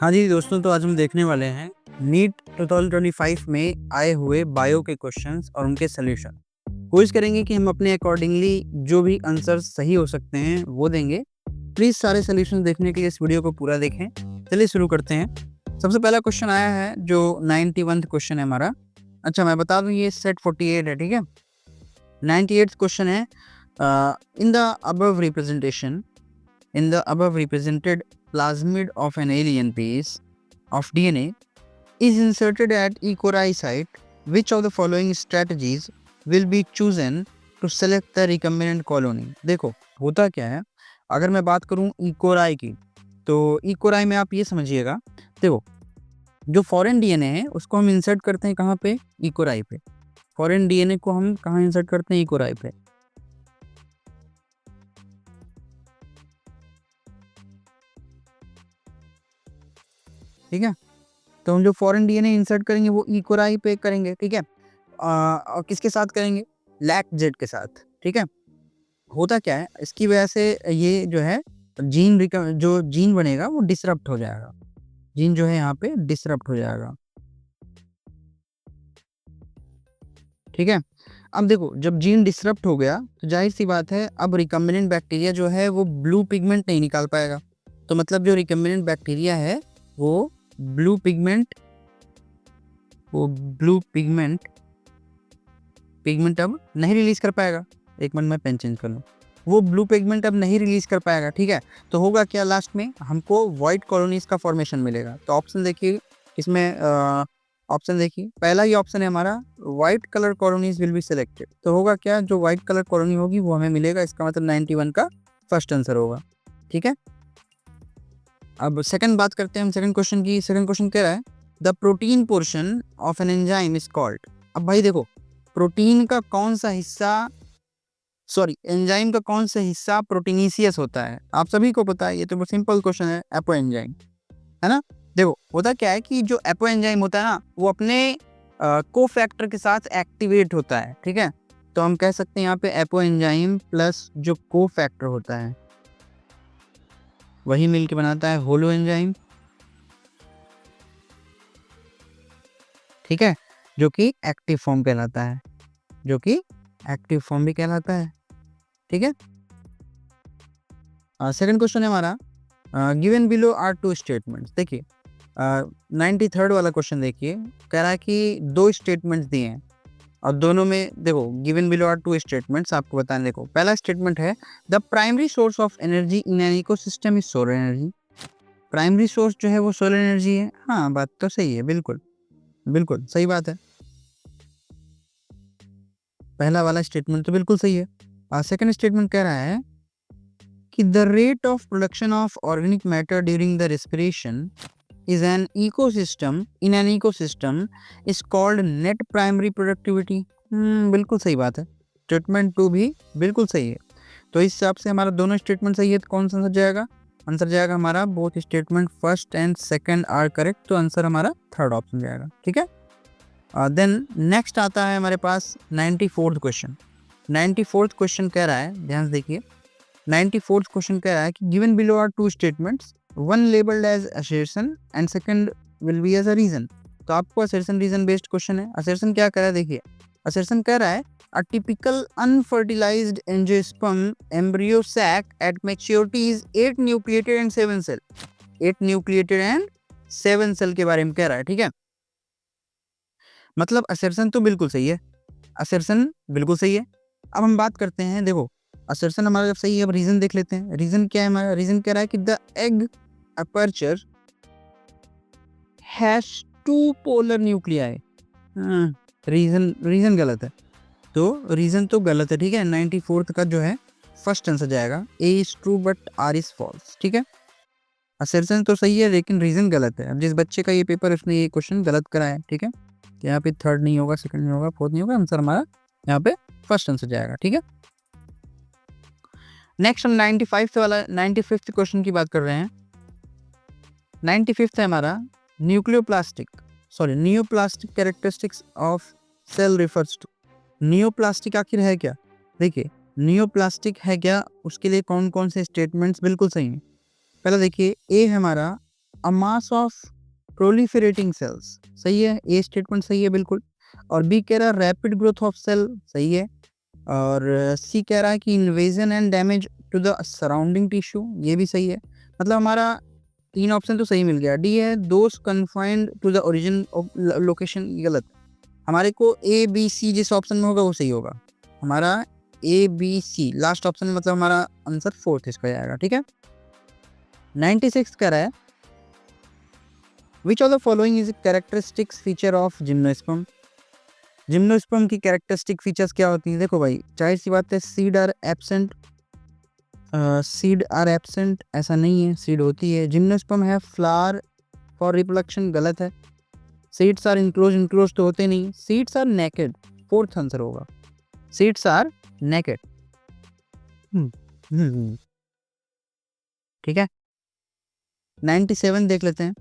हाँ जी दोस्तों, तो आज हम देखने वाले हैं नीट 2025 में आए हुए बायो के क्वेश्चंस और उनके सॉल्यूशन। कोशिश करेंगे कि हम अपने अकॉर्डिंगली जो भी आंसर सही हो सकते हैं वो देंगे। प्लीज़ सारे सॉल्यूशन देखने के लिए इस वीडियो को पूरा देखें। चलिए शुरू करते हैं। सबसे पहला क्वेश्चन आया है जो 91th क्वेश्चन है हमारा। अच्छा, मैं बता दूं ये सेट 48 है, ठीक है। 98th क्वेश्चन है, in the above representation in the above represented plasmid of an alien piece of DNA is inserted at E. coli site, which of the following strategies will be chosen to select the recombinant colony? देखो होता क्या है, अगर मैं बात करूं E. coli की, तो E. coli में आप ये समझिएगा। देखो, जो फॉरेन डीएनए है उसको हम इंसर्ट करते हैं कहाँ पे? E. coli पे। फॉरेन डीएनए को हम कहाँ इंसर्ट करते हैं? E. coli पे। ठीक है, तो हम जो फॉरेन डीएनए इंसर्ट करेंगे वो ई कोलाई पे करेंगे, ठीक है। और किसके साथ करेंगे? लैक जेड के साथ, ठीक है। होता क्या है, इसकी वजह से ये जो है जो जीन बनेगा वो डिसरप्ट हो जाएगा। जीन जो है यहाँ पे डिसरप्ट हो जाएगा, ठीक है। अब देखो, जब जीन डिसरप्ट हो गया तो जाहिर सी बात है अब रिकम्बिनेंट बैक्टीरिया जो है वो ब्लू पिगमेंट नहीं निकाल पाएगा। तो मतलब जो रिकम्बिनेंट बैक्टीरिया है वो ब्लू पिगमेंट पिगमेंट अब नहीं रिलीज कर पाएगा। एक मिनट, मैं पेन चेंज कर लूँ। वो ब्लू पिगमेंट अब नहीं रिलीज कर पाएगा, ठीक है। तो होगा क्या, लास्ट में हमको व्हाइट कॉलोनीज का फॉर्मेशन मिलेगा। तो ऑप्शन देखिए इसमें, ऑप्शन देखिए, पहला ही ऑप्शन है हमारा, white colour colonies will be selected. तो होगा क्या, जो व्हाइट कलर कॉलोनी होगी वो हमें मिलेगा। इसका मतलब 91 का फर्स्ट आंसर होगा, ठीक है। अब सेकंड बात करते हैं हम सेकंड क्वेश्चन की। सेकंड क्वेश्चन कह रहा है the protein portion of an enzyme is called. अब भाई देखो, प्रोटीन का कौन सा हिस्सा, सॉरी एंजाइम का कौन सा हिस्सा प्रोटीनीसियस होता है? आप सभी को पता है, ये तो बहुत सिंपल क्वेश्चन है। एपो एंजाइम, है ना। देखो होता क्या है कि जो एपो एंजाइम होता है ना, वो अपने को फैक्टर के साथ एक्टिवेट होता है, ठीक है। तो हम कह सकते हैं यहाँ पे एपो एंजाइम प्लस जो को फैक्टर होता है वही मिलके बनाता है होलो एंजाइम, ठीक है, जो कि एक्टिव फॉर्म कहलाता है, जो कि एक्टिव फॉर्म भी कहलाता है, ठीक है। सेकंड क्वेश्चन है हमारा, given below are two statements. देखिए 93rd वाला क्वेश्चन देखिए, कह रहा है कि दो स्टेटमेंट्स दिए हैं और दोनों में देखो given below are two statements आपको बताने। देखो पहला स्टेटमेंट है the primary source of energy in an ecosystem is solar energy. Primary source जो है वो सोलर एनर्जी है। हाँ, बात तो सही है, बिल्कुल बिल्कुल सही बात है। पहला वाला स्टेटमेंट तो बिल्कुल सही है। सेकंड स्टेटमेंट कह रहा है कि the rate of production of organic matter during the respiration is an ecosystem in an ecosystem is called net primary productivity। बिल्कुल सही बात है। स्टेटमेंट 2 भी बिल्कुल सही है। तो इस हिसाब से हमारा दोनों स्टेटमेंट सही है। तो कौन सा आंसर जाएगा? आंसर जाएगा हमारा both statement first and second are correct. तो आंसर हमारा थर्ड ऑप्शन जाएगा, ठीक है। देन नेक्स्ट आता है हमारे पास 94th क्वेश्चन। 94th क्वेश्चन कह रहा है, ध्यान से देखिए, 94th क्वेश्चन कह रहा है कि given below are two statements, one labelled as assertion and second will be as a reason. तो आपको assertion रीजन बेस्ड क्वेश्चन है। assertion क्या कह रहा है? देखिए assertion कह रहा है a typical unfertilized angiosperm embryo sac at maturity is 8 nucleated and 7 cell। 8 nucleated and 7 cell के बारे में कह रहा है, ठीक है। मतलब assertion तो बिल्कुल सही है, assertion बिल्कुल सही है। अब हम बात करते हैं, देखो असर्शन हमारा जब सही है, अब रीजन देख लेते हैं। रीजन क्या है हमारा? रीजन कह रहा है कि the egg aperture has two polar nuclei. Reason गलत है। तो रीजन तो गलत है, ठीक है। 94th का जो है फर्स्ट आंसर जाएगा A is true but R is false, ठीक है। असर्शन तो सही है लेकिन रीजन गलत है। अब जिस बच्चे का ये पेपर, उसने ये क्वेश्चन गलत कराया है, ठीक है। यहाँ पे थर्ड नहीं होगा, सेकंड नहीं होगा, फोर्थ नहीं होगा, आंसर हमारा यहाँ पे फर्स्ट आंसर जाएगा, ठीक है। नेक्स्ट हम 95th क्वेश्चन की बात कर रहे हैं। 95th है हमारा neoplastic characteristics of cell refers to. Neoplastic आखिर है क्या? देखिए नियोप्लास्टिक है क्या, उसके लिए कौन कौन से स्टेटमेंट्स बिल्कुल सही हैं। पहला देखिए, ए है हमारा अ मास ऑफ प्रोलिफरेटिंग सेल्स, सही है, ए स्टेटमेंट सही है बिल्कुल। और बी कह रहा है रैपिड ग्रोथ ऑफ सेल, सही है। और सी कह रहा है कि invasion and damage to the surrounding tissue, ये भी सही है। मतलब हमारा 3 ऑप्शन तो सही मिल गया। डी है those confined to the origin of location, ये गलत। हमारे को ए बी सी जिस ऑप्शन में होगा वो सही होगा। हमारा A B C last option में, मतलब हमारा आंसर फोर्थ इसका जाएगा, ठीक है। 96 कह रहा है which of the following is characteristics feature of gymnosperm. Gymnosperm की कैरेक्टरिस्टिक फीचर्स क्या होती हैं? देखो भाई, जाहिर सी बात है seed are absent, seed are absent ऐसा नहीं है, सीड होती है। जिम्नोस्पर्म है फ्लावर फॉर रिप्रोडक्शन, गलत है। सीड्स आर इनक्लोज, इनक्लोज तो होते नहीं। Seeds are naked, fourth answer होगा, सीड्स आर नेकेड। ठीक है। 97 देख लेते हैं।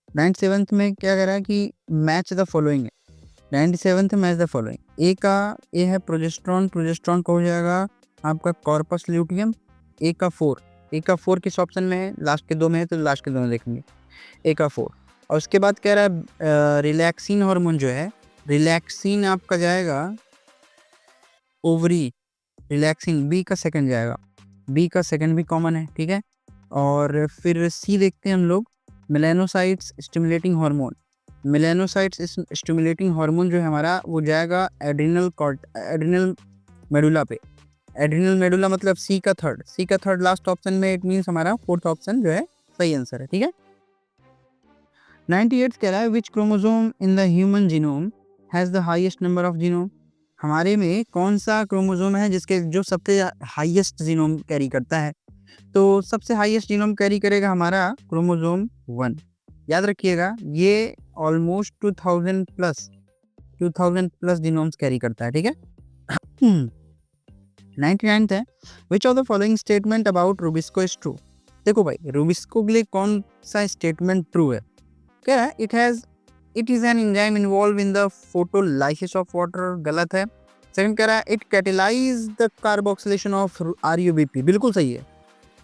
97 में क्या कह रहा है कि मैच द फॉलोइंग है। 97 मैच द फॉलोइंग। ए का ए है प्रोजेस्ट्रॉन, प्रोजेस्ट्रॉन का हो जाएगा आपका कॉर्पस ल्यूटियम। ए का 4 किस ऑप्शन में है? लास्ट के दो में है, तो लास्ट के दो में देखेंगे। ए का 4। और उसके बाद कह रहा है रिलैक्सिन हार्मोन जो है, रिलैक्सिन आपका जाएगा ओवरी, रिलैक्सिन बी का सेकंड जाएगा। बी का सेकंड भी कॉमन है, ठीक है। और फिर सी देखते हैं हम लोग, melanocytes stimulating hormone. Melanocytes stimulating hormone जो है हमारा, वो जाएगा एड्रिनल मेडुला पे। एड्रिनल मेडुला मतलब सी का थर्ड लास्ट ऑप्शन में, इट मीन्स हमारा फोर्थ ऑप्शन जो है सही आंसर है, ठीक है। 98 कह रहा है which chromosome in the human genome has the highest number of genome. हमारे में कौन सा क्रोमोसोम है जिसके जो सबसे हाईएस्ट जीनोम कैरी करता है? तो सबसे हाईएस्ट जीनोम कैरी करेगा हमारा क्रोमोसोम 1। याद रखिएगा, ये ऑलमोस्ट 2000 प्लस जीनोम्स कैरी करता है, ठीक है। 99 है which of the following statement about rubisco is true. देखो भाई, रूबिस्को के लिए कौन सा स्टेटमेंट ट्रू है? कह रहा है it is an enzyme involve in the photolysis of water, गलत है। सेकंड कह रहा है it catalyse the carboxylation of RuBP, बिल्कुल सही है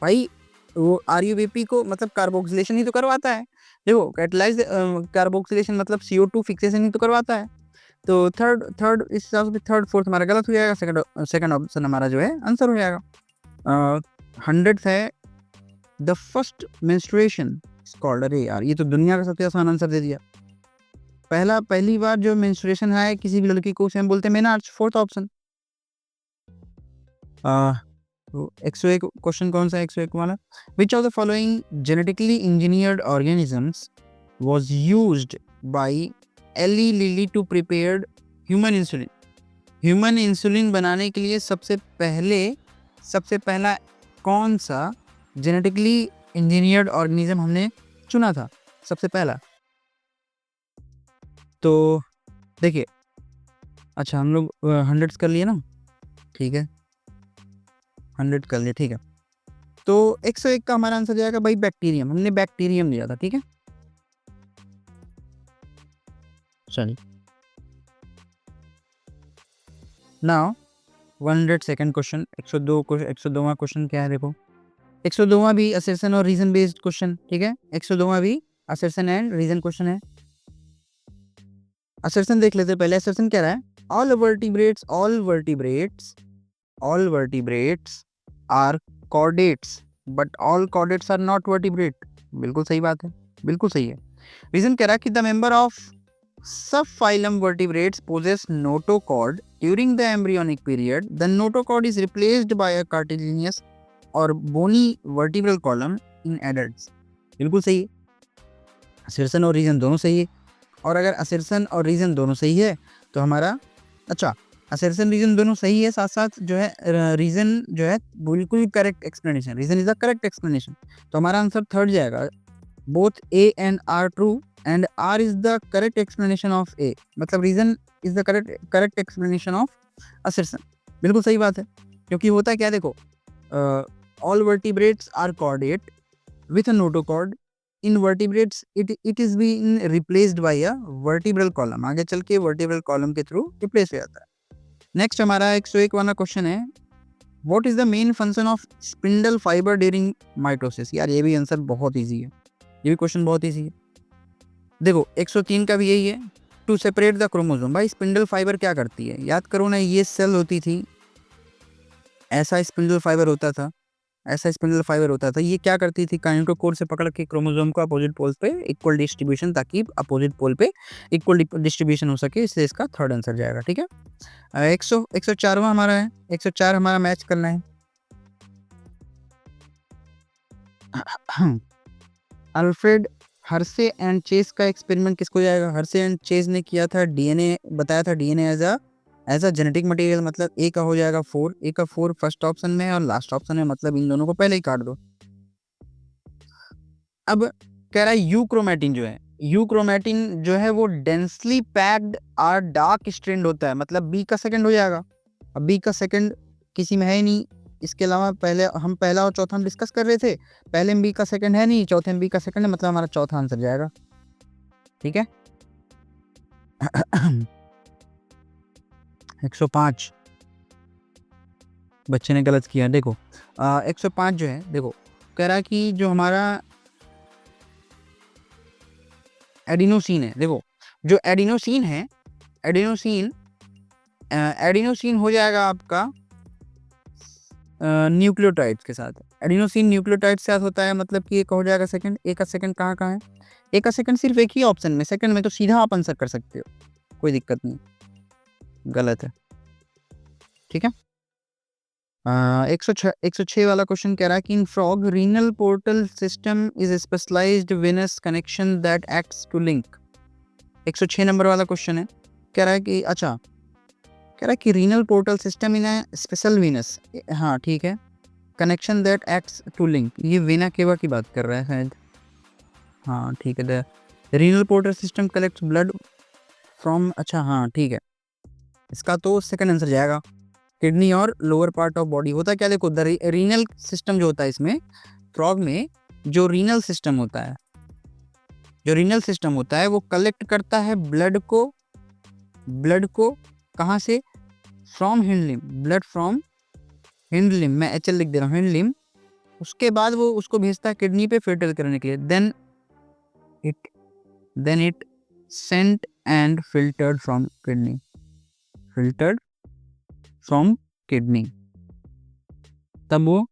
भाई। वो आरयूबीपी को मतलब कार्बोक्सिलेशन ही तो करवाता है। देखो, कैटेलाइज कार्बोक्सिलेशन मतलब CO2 फिक्सेशन ही तो करवाता है। तो थर्ड इस हिसाब से थर्ड फोर्थ हमारा गलत हो जाएगा। सेकंड ऑप्शन हमारा जो है आंसर हो जाएगा। 100 है द फर्स्ट मेंस्ट्रुएशन कॉल्ड। अरे यार, ये तो दुनिया का सबसे आसान आंसर दे दिया। पहली बार जो मेंस्ट्रुएशन है किसी भी लड़की को, उसे हम बोलते हैं मेनार्च, फोर्थ ऑप्शन। 101 क्वेश्चन कौन सा है? 101 वाला, which of the following genetically engineered organisms was used by Eli Lilly to prepared human insulin. Human insulin बनाने के लिए सबसे पहला कौन सा जेनेटिकली इंजीनियर्ड ऑर्गेनिज्म हमने चुना था सबसे पहला? तो देखिए, अच्छा हम लोग 100 कर लिए ना, ठीक है, 100 कर लिए, ठीक है। तो 101 का हमारा आंसर जाएगा भाई बैक्टीरियम, हमने बैक्टीरियम लिया था, ठीक है। चलिए नाउ 102 क्वेश्चन, 102वां क्वेश्चन क्या है? देखो, 102वां भी असर्शन और रीजन बेस्ड क्वेश्चन, ठीक है। 102वां भी असर्शन एंड रीजन क्वेश्चन है। असर्शन देख लेते हैं पहले। असर्शन कह रहा है all vertebrates are chordates but all chordates are not vertebrate. बिल्कुल सही बात है, बिल्कुल सही है। रीजन कह रहा है कि the member of subphylum vertebrates possess notochord during the embryonic period. The notochord is replaced by a cartilaginous or bony vertebral column in adults. बिल्कुल सही है। असर्शन और रीजन दोनों सही है। और अगर असर्शन और रीजन दोनों सही है तो हमारा, अच्छा, असर्शन रीजन दोनों सही है, साथ साथ जो है रीजन जो है बिल्कुल correct explanation, reason is the correct explanation, तो हमारा आंसर थर्ड जाएगा। Both A and R true and R is the correct explanation of A, मतलब reason is the correct explanation of assertion। बिल्कुल सही बात है, क्योंकि होता है क्या, देखो, all vertebrates are chordate with a notochord. In vertebrates it is being replaced by a vertebral column, आगे चल के vertebral column के थ्रू रिप्लेस हो जाता है। नेक्स्ट हमारा 101 वाला क्वेश्चन है what is the main function of spindle fiber during mitosis। यार ये भी आंसर बहुत ईजी है, ये भी क्वेश्चन बहुत ईजी है। देखो 103 का भी यही है, टू सेपरेट द क्रोमोसोम। भाई स्पिंडल फाइबर क्या करती है, याद करो ना, ये सेल होती थी, ऐसा स्पिंडल फाइबर होता था, ऐसा स्पिंडल फाइबर होता था, ये क्या करती थी, काइनेटोकोर से पकड़ के क्रोमोसोम को अपोजिट पोल पे इक्वल डिस्ट्रीब्यूशन, ताकि अपोजिट पोल पे इक्वल डिस्ट्रीब्यूशन हो सके, इससे इसका थर्ड आंसर जाएगा। ठीक है, 104वां हमारा है, 104 हमारा मैच करना है। अल्फ्रेड हर्से एंड चेस का एक्सपेरिमेंट किसको जाएगा, हर्से एंड चेस ने किया था, डीएनए बताया था, DNA as a genetic material, मतलब ए का हो जाएगा 4, ए का 4 फर्स्ट ऑप्शन में और लास्ट ऑप्शन में, मतलब इन दोनों को पहले ही काट दो। अब कह रहा है यू क्रोमेटिन जो है, यू क्रोमेटिन जो है वो डेंसली पैक्ड और डार्क स्ट्रेंड होता है, मतलब बी का सेकंड हो जाएगा। अब बी का सेकंड किसी में है ही नहीं, इसके अलावा पहले हम पहला और चौथा हम डिस्कस कर रहे थे, पहले में बी का सेकंड है नहीं, चौथे में बी का सेकंड है, मतलब हमारा चौथा आंसर जाएगा। ठीक है 105 बच्चे ने गलत किया। देखो 105 जो है, देखो कह रहा है कि जो हमारा एडिनोसिन है, देखो जो एडिनोसिन है, एडिनोसिन एडिनोसिन हो जाएगा आपका न्यूक्लियोटाइड्स के साथ, एडिनोसिन न्यूक्लियोटाइड के साथ होता है, मतलब कि एक हो जाएगा सेकंड। एक का सेकंड कहाँ कहाँ है, एक का सेकंड सिर्फ एक ही ऑप्शन में, सेकंड में तो सीधा आप आंसर कर सकते हो, कोई दिक्कत नहीं, गलत है। ठीक है 106 वाला क्वेश्चन कह रहा है कि in frog renal portal system is specialized venous connection that acts to link. 106 number वाला क्वेश्चन है, कह रहा है कि अच्छा, कह रहा है कि renal portal system in a special venous, हाँ ठीक है, connection that acts to link, ये वेना केवा की बात कर रहा है शायद, हाँ ठीक है, the renal portal system collects blood from, अच्छा हाँ ठीक है, इसका तो सेकंड आंसर जाएगा, किडनी और लोअर पार्ट ऑफ बॉडी। होता है क्या, देखो द रीनल सिस्टम जो होता है इसमें फ्रॉग में, जो रीनल सिस्टम होता है, जो रीनल सिस्टम होता है वो कलेक्ट करता है ब्लड को, ब्लड को कहाँ से, फ्रॉम हिंडलिम, ब्लड फ्रॉम हिंडलिम, मैं एच एल लिख दे रहा हूँ, हिंडलिम, उसके बाद वो उसको भेजता है किडनी पे फिल्टर करने के लिए, then it sent and filtered from kidney, filtered from kidney, तब वो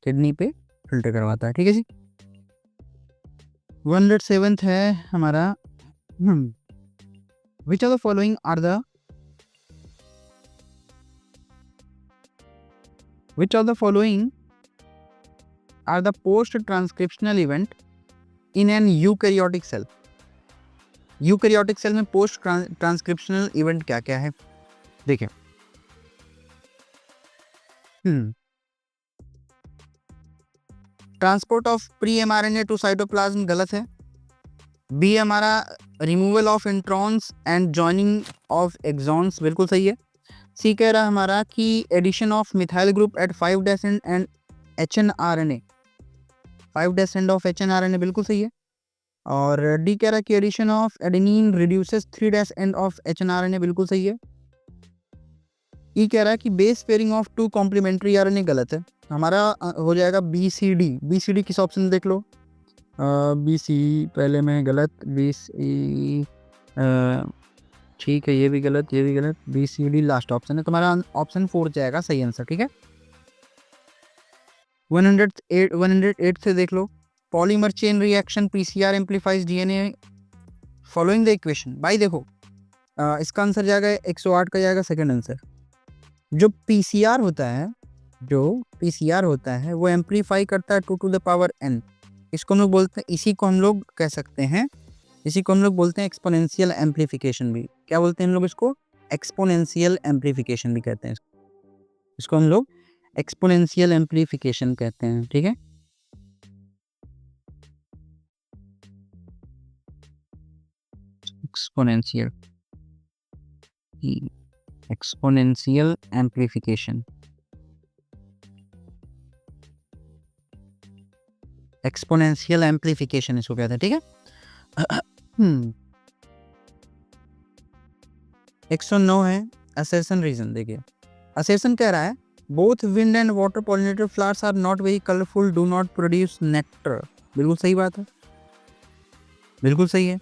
किडनी पे फिल्टर करवाता है। ठीक है जी 107th है हमारा, which are the following are the Which of the following are the post-transcriptional event in an eukaryotic cell? Eukaryotic cell में पोस्ट ट्रांसक्रिप्शनल इवेंट क्या क्या है, देखिए transport of pre mRNA to cytoplasm गलत है, बी हमारा removal of introns and joining of exons बिल्कुल सही है, सी कह रहा हमारा कि addition of methyl group at 5' end HNRNA, 5' of HNRNA बिल्कुल सही है, और डी कह रहा है कि addition of adenine reduces 3' end of HNRNA बिल्कुल सही है, ई कह रहा है कि base pairing of 2 complementary RNA गलत है, हमारा हो जाएगा BCD, BCD किस ऑप्शन देख लो, BC पहले में गलत, BC ठीक है, ये भी गलत, ये भी गलत, BCD लास्ट ऑप्शन है, तुम्हारा ऑप्शन 4 जाएगा सही आंसर। ठीक है 108 से देख लो, polymer chain reaction PCR amplifies DNA following the equation. भाई देखो इसका आंसर जाएगा 108 का जाएगा सेकंड आंसर। जो PCR होता है, जो PCR होता है वो एम्पलीफाई करता है 2 to the power n, इसको हम लोग बोलते हैं, इसी को हम लोग कह सकते हैं, इसी को हम लोग बोलते हैं एक्सपोनेंशियल एम्पलीफिकेशन भी, क्या बोलते हैं हम लोग इसको, एक्सपोनेंशियल एम्पलीफिकेशन भी कहते हैं इसको हम लोग एक्सपोनेंशियल एम्पलीफिकेशन कहते हैं। ठीक है exponential, exponential amplification, exponential amplification इसको कहते हैं। ठीक है 109 है असर्शन रीजन। देखिए असर्शन कह रहा है both wind and water pollinated flowers are not very colourful, do not produce nectar. बिल्कुल सही बात है, बिल्कुल सही है,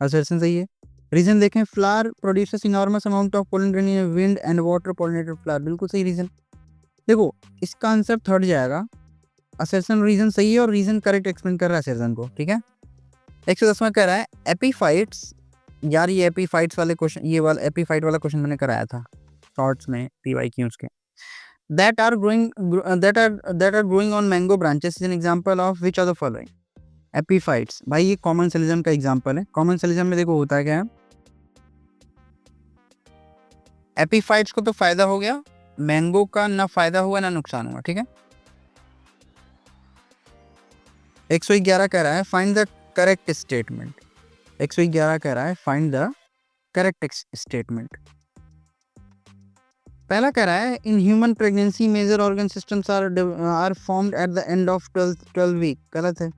असर्शन सही है। रीजन देखें, flower produces enormous amount of pollen grain in wind and water pollinated flower, बिल्कुल सही रीजन। देखो इसका आंसर थर्ड जाएगा, असर्शन रीजन सही है और रीजन करेक्ट एक्सप्लेन कर रहा है असर्शन को, ठीक है। 110वां कह रहा है एपीफाइट्स, यार ये एपीफाइट्स वाले क्वेश्चन, ये वाला एपीफाइट वाला क्वेश्चन मैंने कराया था शॉर्ट्स में पीवाईक्यूज के। that are growing that are growing on mango branches is an example of which of the following? Epiphytes, भाई ये कॉमन सेलिज्म का एग्जांपल है। कॉमन सेलिज्म में देखो होता है क्या है, एपीफाइट्स को तो फायदा हो गया, मैंगो का ना फायदा हुआ ना नुकसान हुआ, ठीक है। 111 कह रहा है फाइंड द करेक्ट स्टेटमेंट। 111 कह रहा है फाइंड द करेक्ट स्टेटमेंट। पहला कह रहा है in human pregnancy major organ systems are formed at the end of 12 week, गलत है।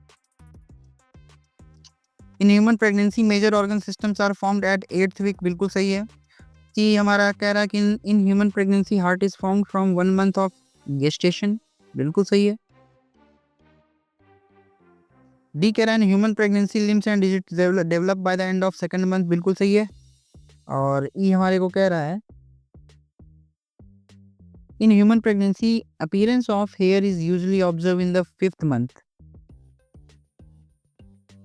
In human pregnancy major organ systems are formed at 8th week, बिल्कुल सही है। कि हमारा कह रहा है कि in human pregnancy heart is formed from 1 month of gestation, बिल्कुल सही है। डी कह रहा है human pregnancy limbs and digits develop by the end of 2nd month, बिल्कुल सही है। और ई हमारे को कह रहा है in human pregnancy appearance of hair is usually observe in the 5th month,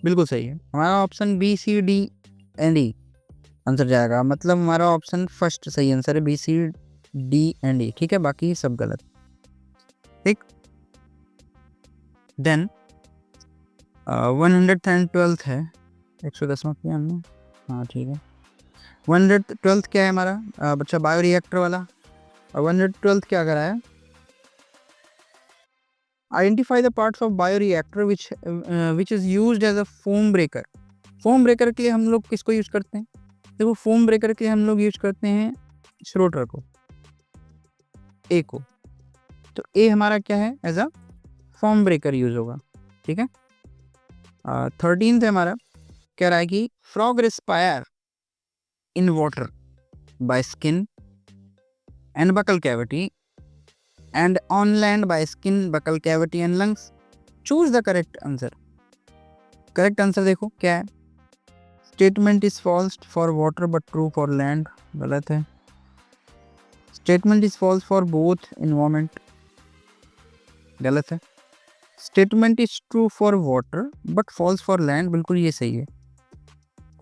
बिल्कुल सही है। हमारा option B C D and E answer जाएगा, मतलब हमारा ऑप्शन फर्स्ट सही आंसर है, B C D and E, ठीक है, बाकी सब गलत, ठीक। देन 112th है, 110वां किया हमने, हाँ ठीक है। 112th क्या है हमारा बच्चा, बायो रिएक्टर वाला। और 112th क्या करा है, identify the parts of bioreactor which is used as a foam breaker. Foam breaker के लिए हम लोग किसको यूज करते हैं, देखो फोम ब्रेकर के लिए हम लोग यूज करते हैं श्रोटर को, ए को, तो ए हमारा क्या है, as a foam breaker use होगा, ठीक है। 13th है हमारा, कह रहा है कि frog respire in water by skin and buccal cavity and on land by skin, buccal cavity and lungs. Choose the correct answer. Correct answer देखो क्या है, statement is false for water but true for land, गलत है। statement is false for both environment, गलत है। statement is true for water but false for land, बिल्कुल ये सही है।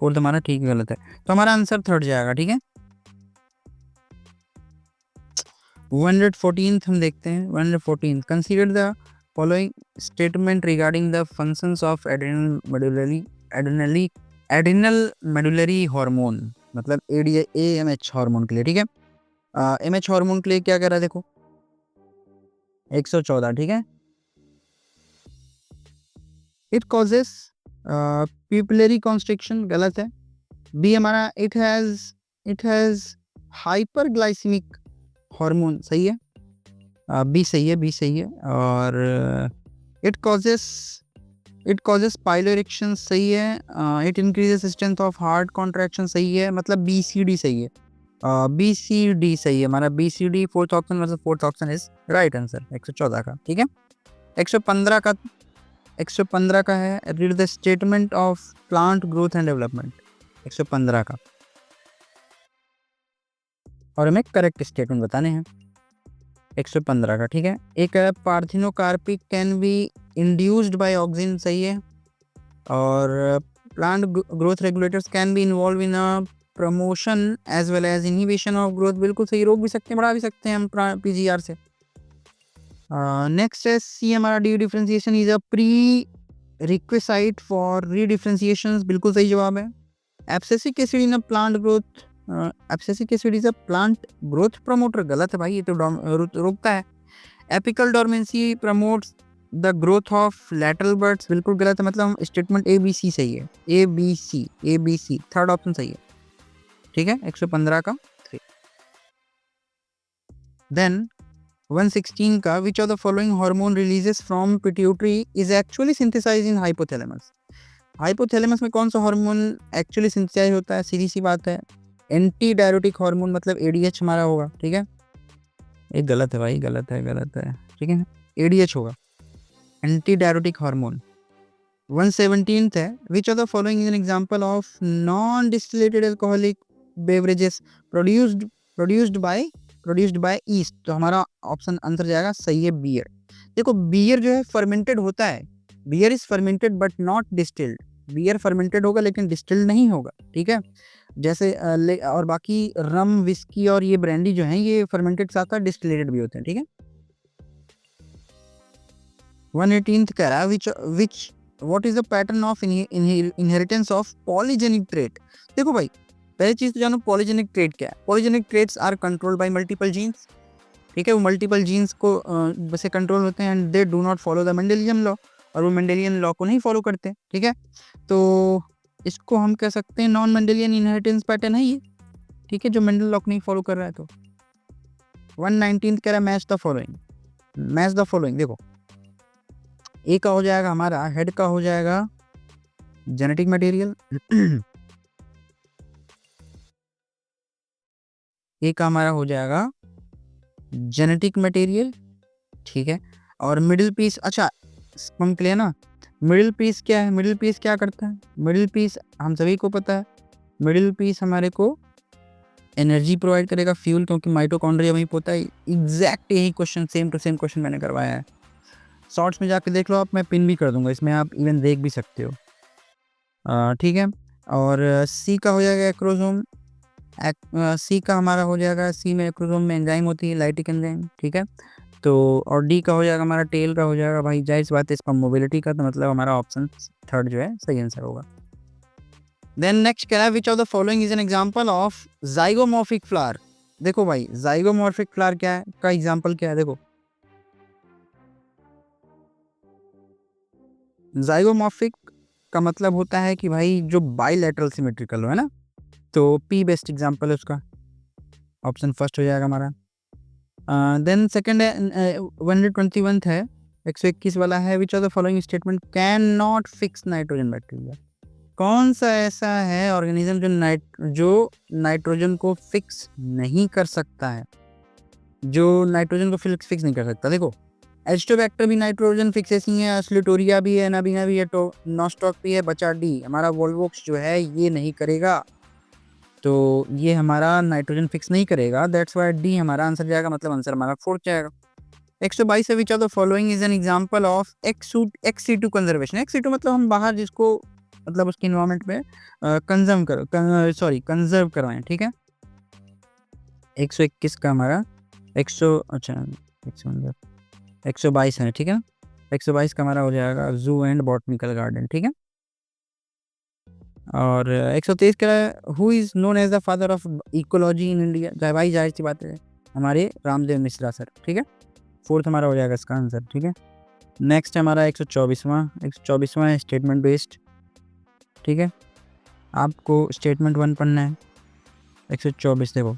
कोड हमारा ठीक गलत है, तो हमारा आंसर थर्ड जाएगा, ठीक है। 114th हम देखते हैं। 114th consider the following statement regarding the functions of adrenal medullary hormone, मतलब AMH हार्मोन के लिए, ठीक है। MH हार्मोन के लिए क्या कर रहा है देखो, 114, ठीक है। इट कॉजेस पिपलरी कॉन्स्ट्रिक्शन, गलत है। बी हमारा इट हैज हाइपरग्लाइसेमिक हार्मोन, सही है, बी सही है, बी सही है। और इट कॉजेस पाइलोइरेक्शन, सही है। It increases strength of heart contraction, सही है, मतलब BCD सही है, BCD सही है हमारा, BCD फोर्थ ऑप्शन, मतलब fourth option is right answer 114 का, ठीक है। 115 का है read the statement of plant growth and development, 115 का, और हमें करेक्ट स्टेटमेंट बताने हैं 115 का, ठीक है। एक parthenocarpic can be induced by oxygen, सही है। और plant growth regulators can be involve in a promotion as well as inhibition of growth, बिल्कुल सही, रोक भी सकते हैं बढ़ा भी सकते हैं हम PGR से। नेक्स्ट है सी हमारा, D differentiation is a pre requisite for रीडिफरेंशिएशन, बिल्कुल सही जवाब है। Abscisic acid in a plant growth, abscisic acid is a plant growth promoter, गलत है भाई, ये तो रोकता है। Apical dormancy promotes the growth of lateral birds, बिल्कुल गलत है, मतलब स्टेटमेंट ABC सही है, ABC थर्ड ऑप्शन सही है, ठीक है। 115 का 3। देन 116 का which of the following hormone releases from pituitary is actually synthesize in hypothalamus. Hypothalamus में कौन सा हार्मोन एक्चुअली सिंथेसाइज होता है, सीधी सी बात है, एंटी डायरेटिक हार्मोन, मतलब ADH हमारा होगा, ठीक है। ये गलत है भाई, गलत है, ठीक है। एडीएच होगा, एंटी डायरेटिक हार्मोन। 117th है, which of the following is an example of non distilled alcoholic beverages produced by yeast. तो हमारा ऑप्शन आंसर जाएगा सही है बियर। देखो बियर जो है फर्मेंटेड होता है, beer is fermented but not distilled. Beer fermented होगा लेकिन डिस्टिल्ड नहीं होगा, ठीक है। जैसे और बाकी रम, विस्की और ये ब्रांडी जो है ये फर्मेंटेड साथ साथ डिस्टिलेटेड भी होते हैं, ठीक है। 118th कह रहा है विच what is the pattern of inheritance of polygenic trait. देखो भाई पहली चीज तो जानो पॉलीजेनिक ट्रेट क्या है। Polygenic traits are controlled by multiple genes, ठीक है। वो मल्टीपल जीन्स को वैसे कंट्रोल होते हैं and they do not follow the Mendelian law, और वो मेंडेलियन लॉ को नहीं फॉलो करते, ठीक है। तो इसको हम कह सकते हैं नॉन मेंडेलियन इनहेरिटेंस पैटर्न है ये, ठीक है, जो मेंडल लॉ को नहीं फॉलो कर रहा है। तो 119th कह रहा है मैच द फॉलोइंग। देखो ए का हो जाएगा हमारा, हेड का हो जाएगा जेनेटिक मटेरियल ए का हमारा हो जाएगा जेनेटिक मटेरियल, ठीक है। और मिडिल पीस, अच्छा हम क्लियर ना, मिडिल पीस क्या है, मिडिल पीस क्या करता है, मिडिल पीस हम सभी को पता है, मिडिल पीस हमारे को एनर्जी प्रोवाइड करेगा, फ्यूल, क्योंकि माइटोकॉन्ड्रिया वहीं होता है। एग्जैक्ट यही question same to same question मैंने करवाया है, शॉर्ट्स में जाके देख लो आप, मैं पिन भी कर दूंगा इसमें, आप इवन देख भी सकते हो, ठीक है। और सी का हो जाएगा एक्रोसोम, सी का हमारा हो जाएगा, सी में एक्रोसोम में एंजाइम होती है, लाइटिक एंजाइम, ठीक है। तो और डी का हो जाएगा हमारा, टेल का हो जाएगा भाई, जाहिर सी बात है इसका मोबिलिटी का, तो मतलब हमारा ऑप्शन थर्ड जो है सही आंसर होगा। देन नेक्स्ट कह रहा है which of the following is an example of zygomorphic flower. देखो भाई जाइगोमॉर्फिक फ्लावर क्या है का एग्जांपल क्या है, देखो जाइगोमॉर्फिक का मतलब होता है कि भाई जो बाइलैटरल सिमेट्रिकल हो, है ना। तो पी बेस्ट एग्जांपल है उसका, ऑप्शन फर्स्ट हो जाएगा हमारा। देन सेकंड है 121 है, 121 वाला है, which of the following statement can not fix nitrogen bacteria. कौन सा ऐसा है ऑर्गेनिज्म जो नाइट्रोजन को फिक्स नहीं कर सकता है, जो नाइट्रोजन को फिक्स नहीं कर सकता। देखो एस्टोबैक्टर भी नाइट्रोजन फिक्सेशन है, स्लिटोरिया भी है, नाबिना भी है, तो नॉस्टॉक भी है, बचा डी हमारा वोल्वोक्स जो है ये नहीं करेगा, तो ये हमारा नाइट्रोजन फिक्स नहीं करेगा, दैट्स व्हाई डी हमारा आंसर जाएगा, मतलब आंसर हमारा फोर्थ जाएगा। 122 है, which of the following is an example of एक्स-CO2 कंजर्वेशन। एक्स-CO2 मतलब हम बाहर जिसको मतलब उसके एनवायरनमेंट में कंजर्व करवाएं, ठीक है। 121 का हमारा 122 है, ठीक है। 122 का हमारा हो जाएगा जू एंड बॉटनिकल गार्डन, ठीक है। और 123 का who is known as the father of ecology in India. भाई जाहिर सी बात है हमारे रामदेव मिश्रा सर, ठीक है। फोर्थ हमारा हो जाएगा इसका आंसर, ठीक है। नेक्स्ट हमारा 124वां है स्टेटमेंट बेस्ड, ठीक है। आपको स्टेटमेंट 1 पढ़ना है। 124 देखो,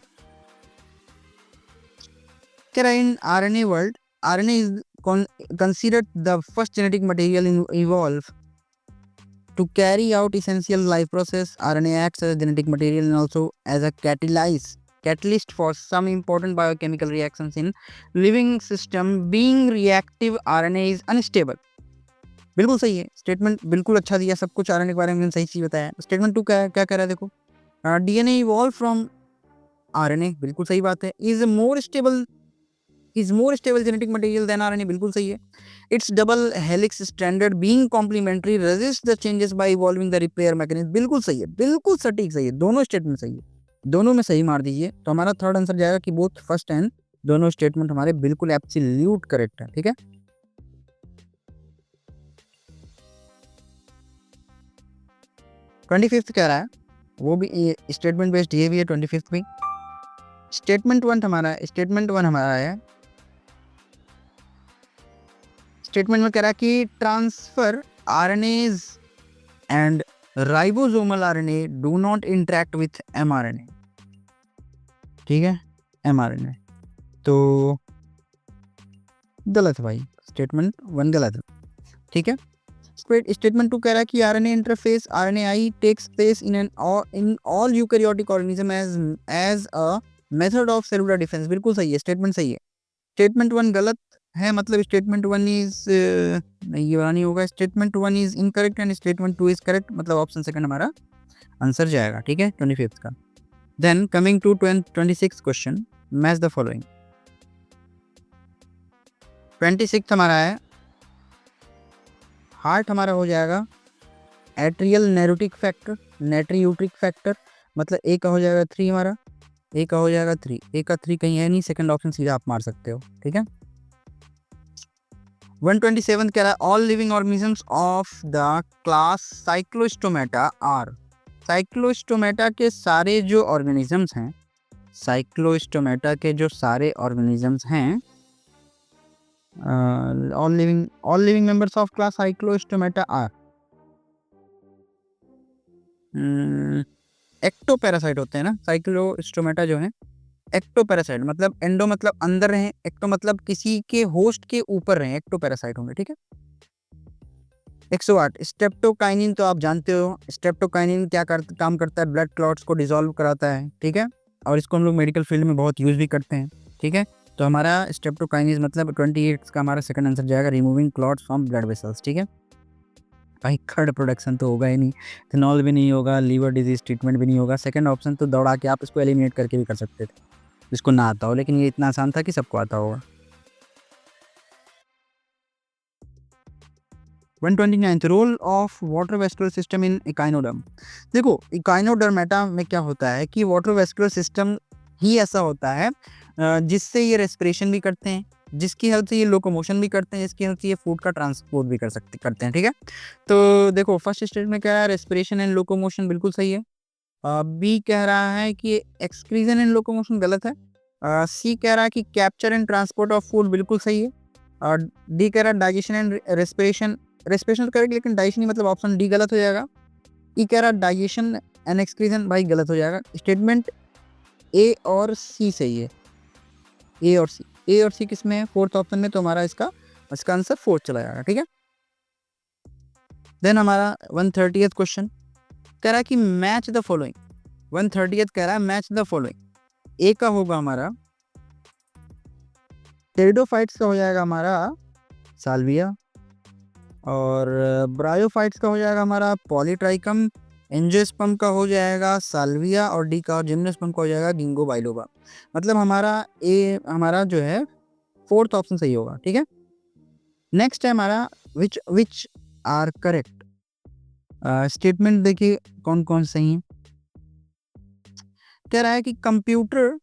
इन RNA world RNA is considered the first genetic material evolve to carry out essential life process. RNA acts as a genetic material and also as a catalyst for some important biochemical reactions in living system. Being reactive, RNA is unstable. बिल्कुल सही है statement, बिल्कुल अच्छा दिया, सब कुछ RNA के बारे में सही चीज बताया। स्टेटमेंट 2 क्या कह रहा है, देखो DNA evolved from RNA, बिल्कुल सही बात है। is more stable genetic material than RNA, बिल्कुल सही है। Its double helix stranded being complementary resist the changes by evolving the repair mechanism, बिल्कुल सही है, बिल्कुल सटीक सही है, दोनों स्टेटमेंट सही है, दोनों में सही मार दीजिए। तो हमारा थर्ड आंसर जाएगा कि बोथ फर्स्ट एंड दोनों स्टेटमेंट हमारे बिल्कुल एब्सोल्यूट करेक्ट है, ठीक है। 25th कह रहा है, वो भी स्टेटमेंट बेस्ड ये भी है 25th भी। स्टेटमेंट 1 हमारा है, स्टेटमेंट में कह रहा है कि transfer RNAs and ribosomal RNA do not interact with mRNA, ठीक है, mRNA। तो गलत है भाई, स्टेटमेंट 1 गलत है, ठीक है। स्टेटमेंट 2 कह रहा है कि RNA interface RNAi takes place in all eukaryotic organism as a method of cellular defence, बिल्कुल सही है, स्टेटमेंट सही है। स्टेटमेंट 1 गलत है, मतलब स्टेटमेंट 1 इज नहीं, ये वाला नहीं होगा। Statement 1 is incorrect and statement 2 is correct, मतलब ऑप्शन सेकंड हमारा आंसर जाएगा। ठीक है, 25th का। Then coming to 26 question, match the following. 26 हमारा है, हार्ट हमारा हो जाएगा atrial natriuretic factor, natriuretic factor, मतलब ए का हो जाएगा 3 हमारा, ए का हो जाएगा 3, ए का 3 कहीं है नहीं, सेकंड ऑप्शन सीधा आप मार सकते हो। ठीक है, 127 कह रहा है all living organisms of the class Cyclostomata are. Cyclostomata के सारे जो ऑर्गेनिजम्स हैं, साइक्लोस्टोमेटा के जो सारे ऑर्गेनिजम्स हैं, all living members of class Cyclostomata are ectoparasite होते हैं ना। साइक्लोस्टोमेटा जो है एक्टोपैरासाइट, मतलब एंडो मतलब अंदर रहे, एक्टो मतलब किसी के होस्ट के ऊपर रहे, एक्टोपैरासाइट होंगे। ठीक है, 108 स्ट्रेप्टोकाइनिन, तो आप जानते हो स्ट्रेप्टोकाइनिन क्या काम करता है, ब्लड क्लॉट्स को डिसॉल्व कराता है। ठीक है, और इसको हम लोग मेडिकल फील्ड में बहुत यूज भी करते हैं। ठीक है, तो हमारा स्ट्रेप्टोकाइनिन मतलब 28 का हमारा सेकंड आंसर जाएगा, removing clots from blood vessels. ठीक है भाई, खर्ड प्रोडक्शन तो होगा ही नहीं, इथेनॉल भी नहीं होगा, लीवर डिजीज ट्रीटमेंट भी नहीं होगा। सेकंड ऑप्शन तो दौड़ा के आप इसको एलिमिनेट करके भी कर सकते थे, जिसको ना आता हो, लेकिन ये इतना आसान था कि सबको आता होगा। 129 role of water vascular system in echinoderm. देखो इकाइनोडर्मेटा में क्या होता है कि वाटर वेस्कुलर सिस्टम ही ऐसा होता है जिससे ये रेस्पिरेशन भी करते हैं, जिसकी हेल्प से ये लोकोमोशन भी करते हैं, जिसकी हेल्प से ये फूड का ट्रांसपोर्ट भी करते हैं। ठीक है, तो देखो फर्स्ट स्टेटमेंट में कह रहा है रेस्पिरेशन एंड लोकोमोशन, बिल्कुल सही है। बी कह रहा है कि एक्सक्रीजन एंड लोकोमोशन, गलत है। सी कह रहा है कि capture and transport of food, बिल्कुल सही है। और डी कह रहा है डाइजेशन एंड रेस्पिरेशन, रेस्पिरेशन तो करेक्ट, लेकिन डाइजेशन मतलब ऑप्शन डी गलत हो जाएगा। ई कह रहा है डाइजेशन एंड एक्सक्रीजन, भाई गलत हो जाएगा। स्टेटमेंट ए और सी सही है, ए और सी, ए और सी किसमें है, फोर्थ ऑप्शन में, तो हमारा इसका आंसर फोर्थ चला जाएगा। ठीक है, देन हमारा 130th क्वेश्चन कह रहा है कि मैच द फॉलोइंग। 130th कह रहा है मैच द फॉलोइंग। ए का होगा हमारा टेरिडोफाइट्स का हो जाएगा हमारा साल्विया, और ब्रायोफाइट्स का हो जाएगा हमारा पॉलीट्राइकम, एंजियोस्पर्म का हो जाएगा साल्विया, और डी का और जिम्नोस्पर्म का हो जाएगा गिंगो बाइलोबा। मतलब हमारा ए हमारा जो है फोर्थ ऑप्शन सही होगा। ठीक है, नेक्स्ट है हमारा विच आर करेक्ट। स्टेटमेंट देखिए कौन कौन सही है। कह रहा है कि computer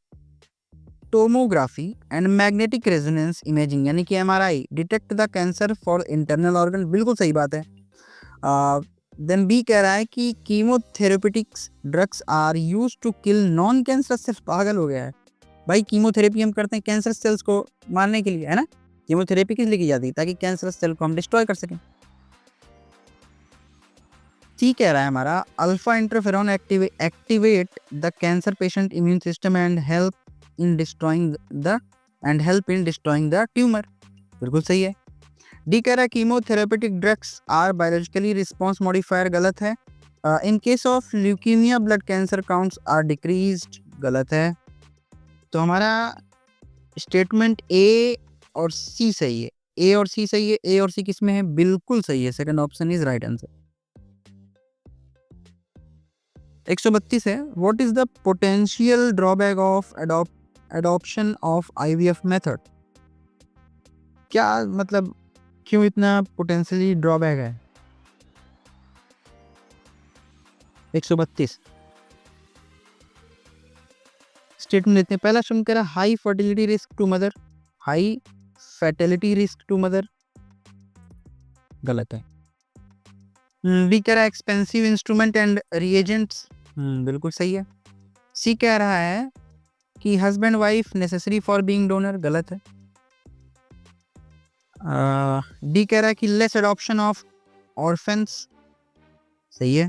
tomography and magnetic resonance imaging यानी कि MRI detect the cancer for internal organ, बिल्कुल सही बात है। देन बी कह रहा है कि chemotherapeutics drugs are use to kill non cancerous cells, पागल हो गया है भाई। कीमोथेरेपी हम करते हैं कैंसर सेल्स को मारने के लिए, है ना। कीमोथेरेपी किस लिए की जाती है, ताकि कैंसर सेल को हम डिस्ट्रॉय कर सकें। सी कह रहा है हमारा alpha interferon activate the cancer patient immune system and help in destroying the tumour, बिल्कुल सही है। डी कह रहा है chemotherapeutic drugs are biologically response modifier, गलत है। In case of leukaemia blood cancer counts are decreased, गलत है। तो हमारा स्टेटमेंट ए और सी सही है, ए और सी सही है। ए और सी किसमें है, बिल्कुल सही है, second option is right answer. 132 है what is the potential drawback of adoption of IVF method. क्या मतलब क्यों इतना पोटेंशियली ड्रॉबैक है। 132 स्टेटमेंट देते हैं। पहला स्टेटमेंट कह रहा है high fertility risk to mother, high fertility risk to mother, गलत है। बी कह रहा है एक्सपेंसिव इंस्ट्रूमेंट एंड रिएजेंट्स, बिल्कुल सही है। सी कह रहा है कि husband wife necessary for being donor, गलत है। डी कह रहा है कि लेस एडॉप्शन ऑफ ऑर्फेंस, सही है।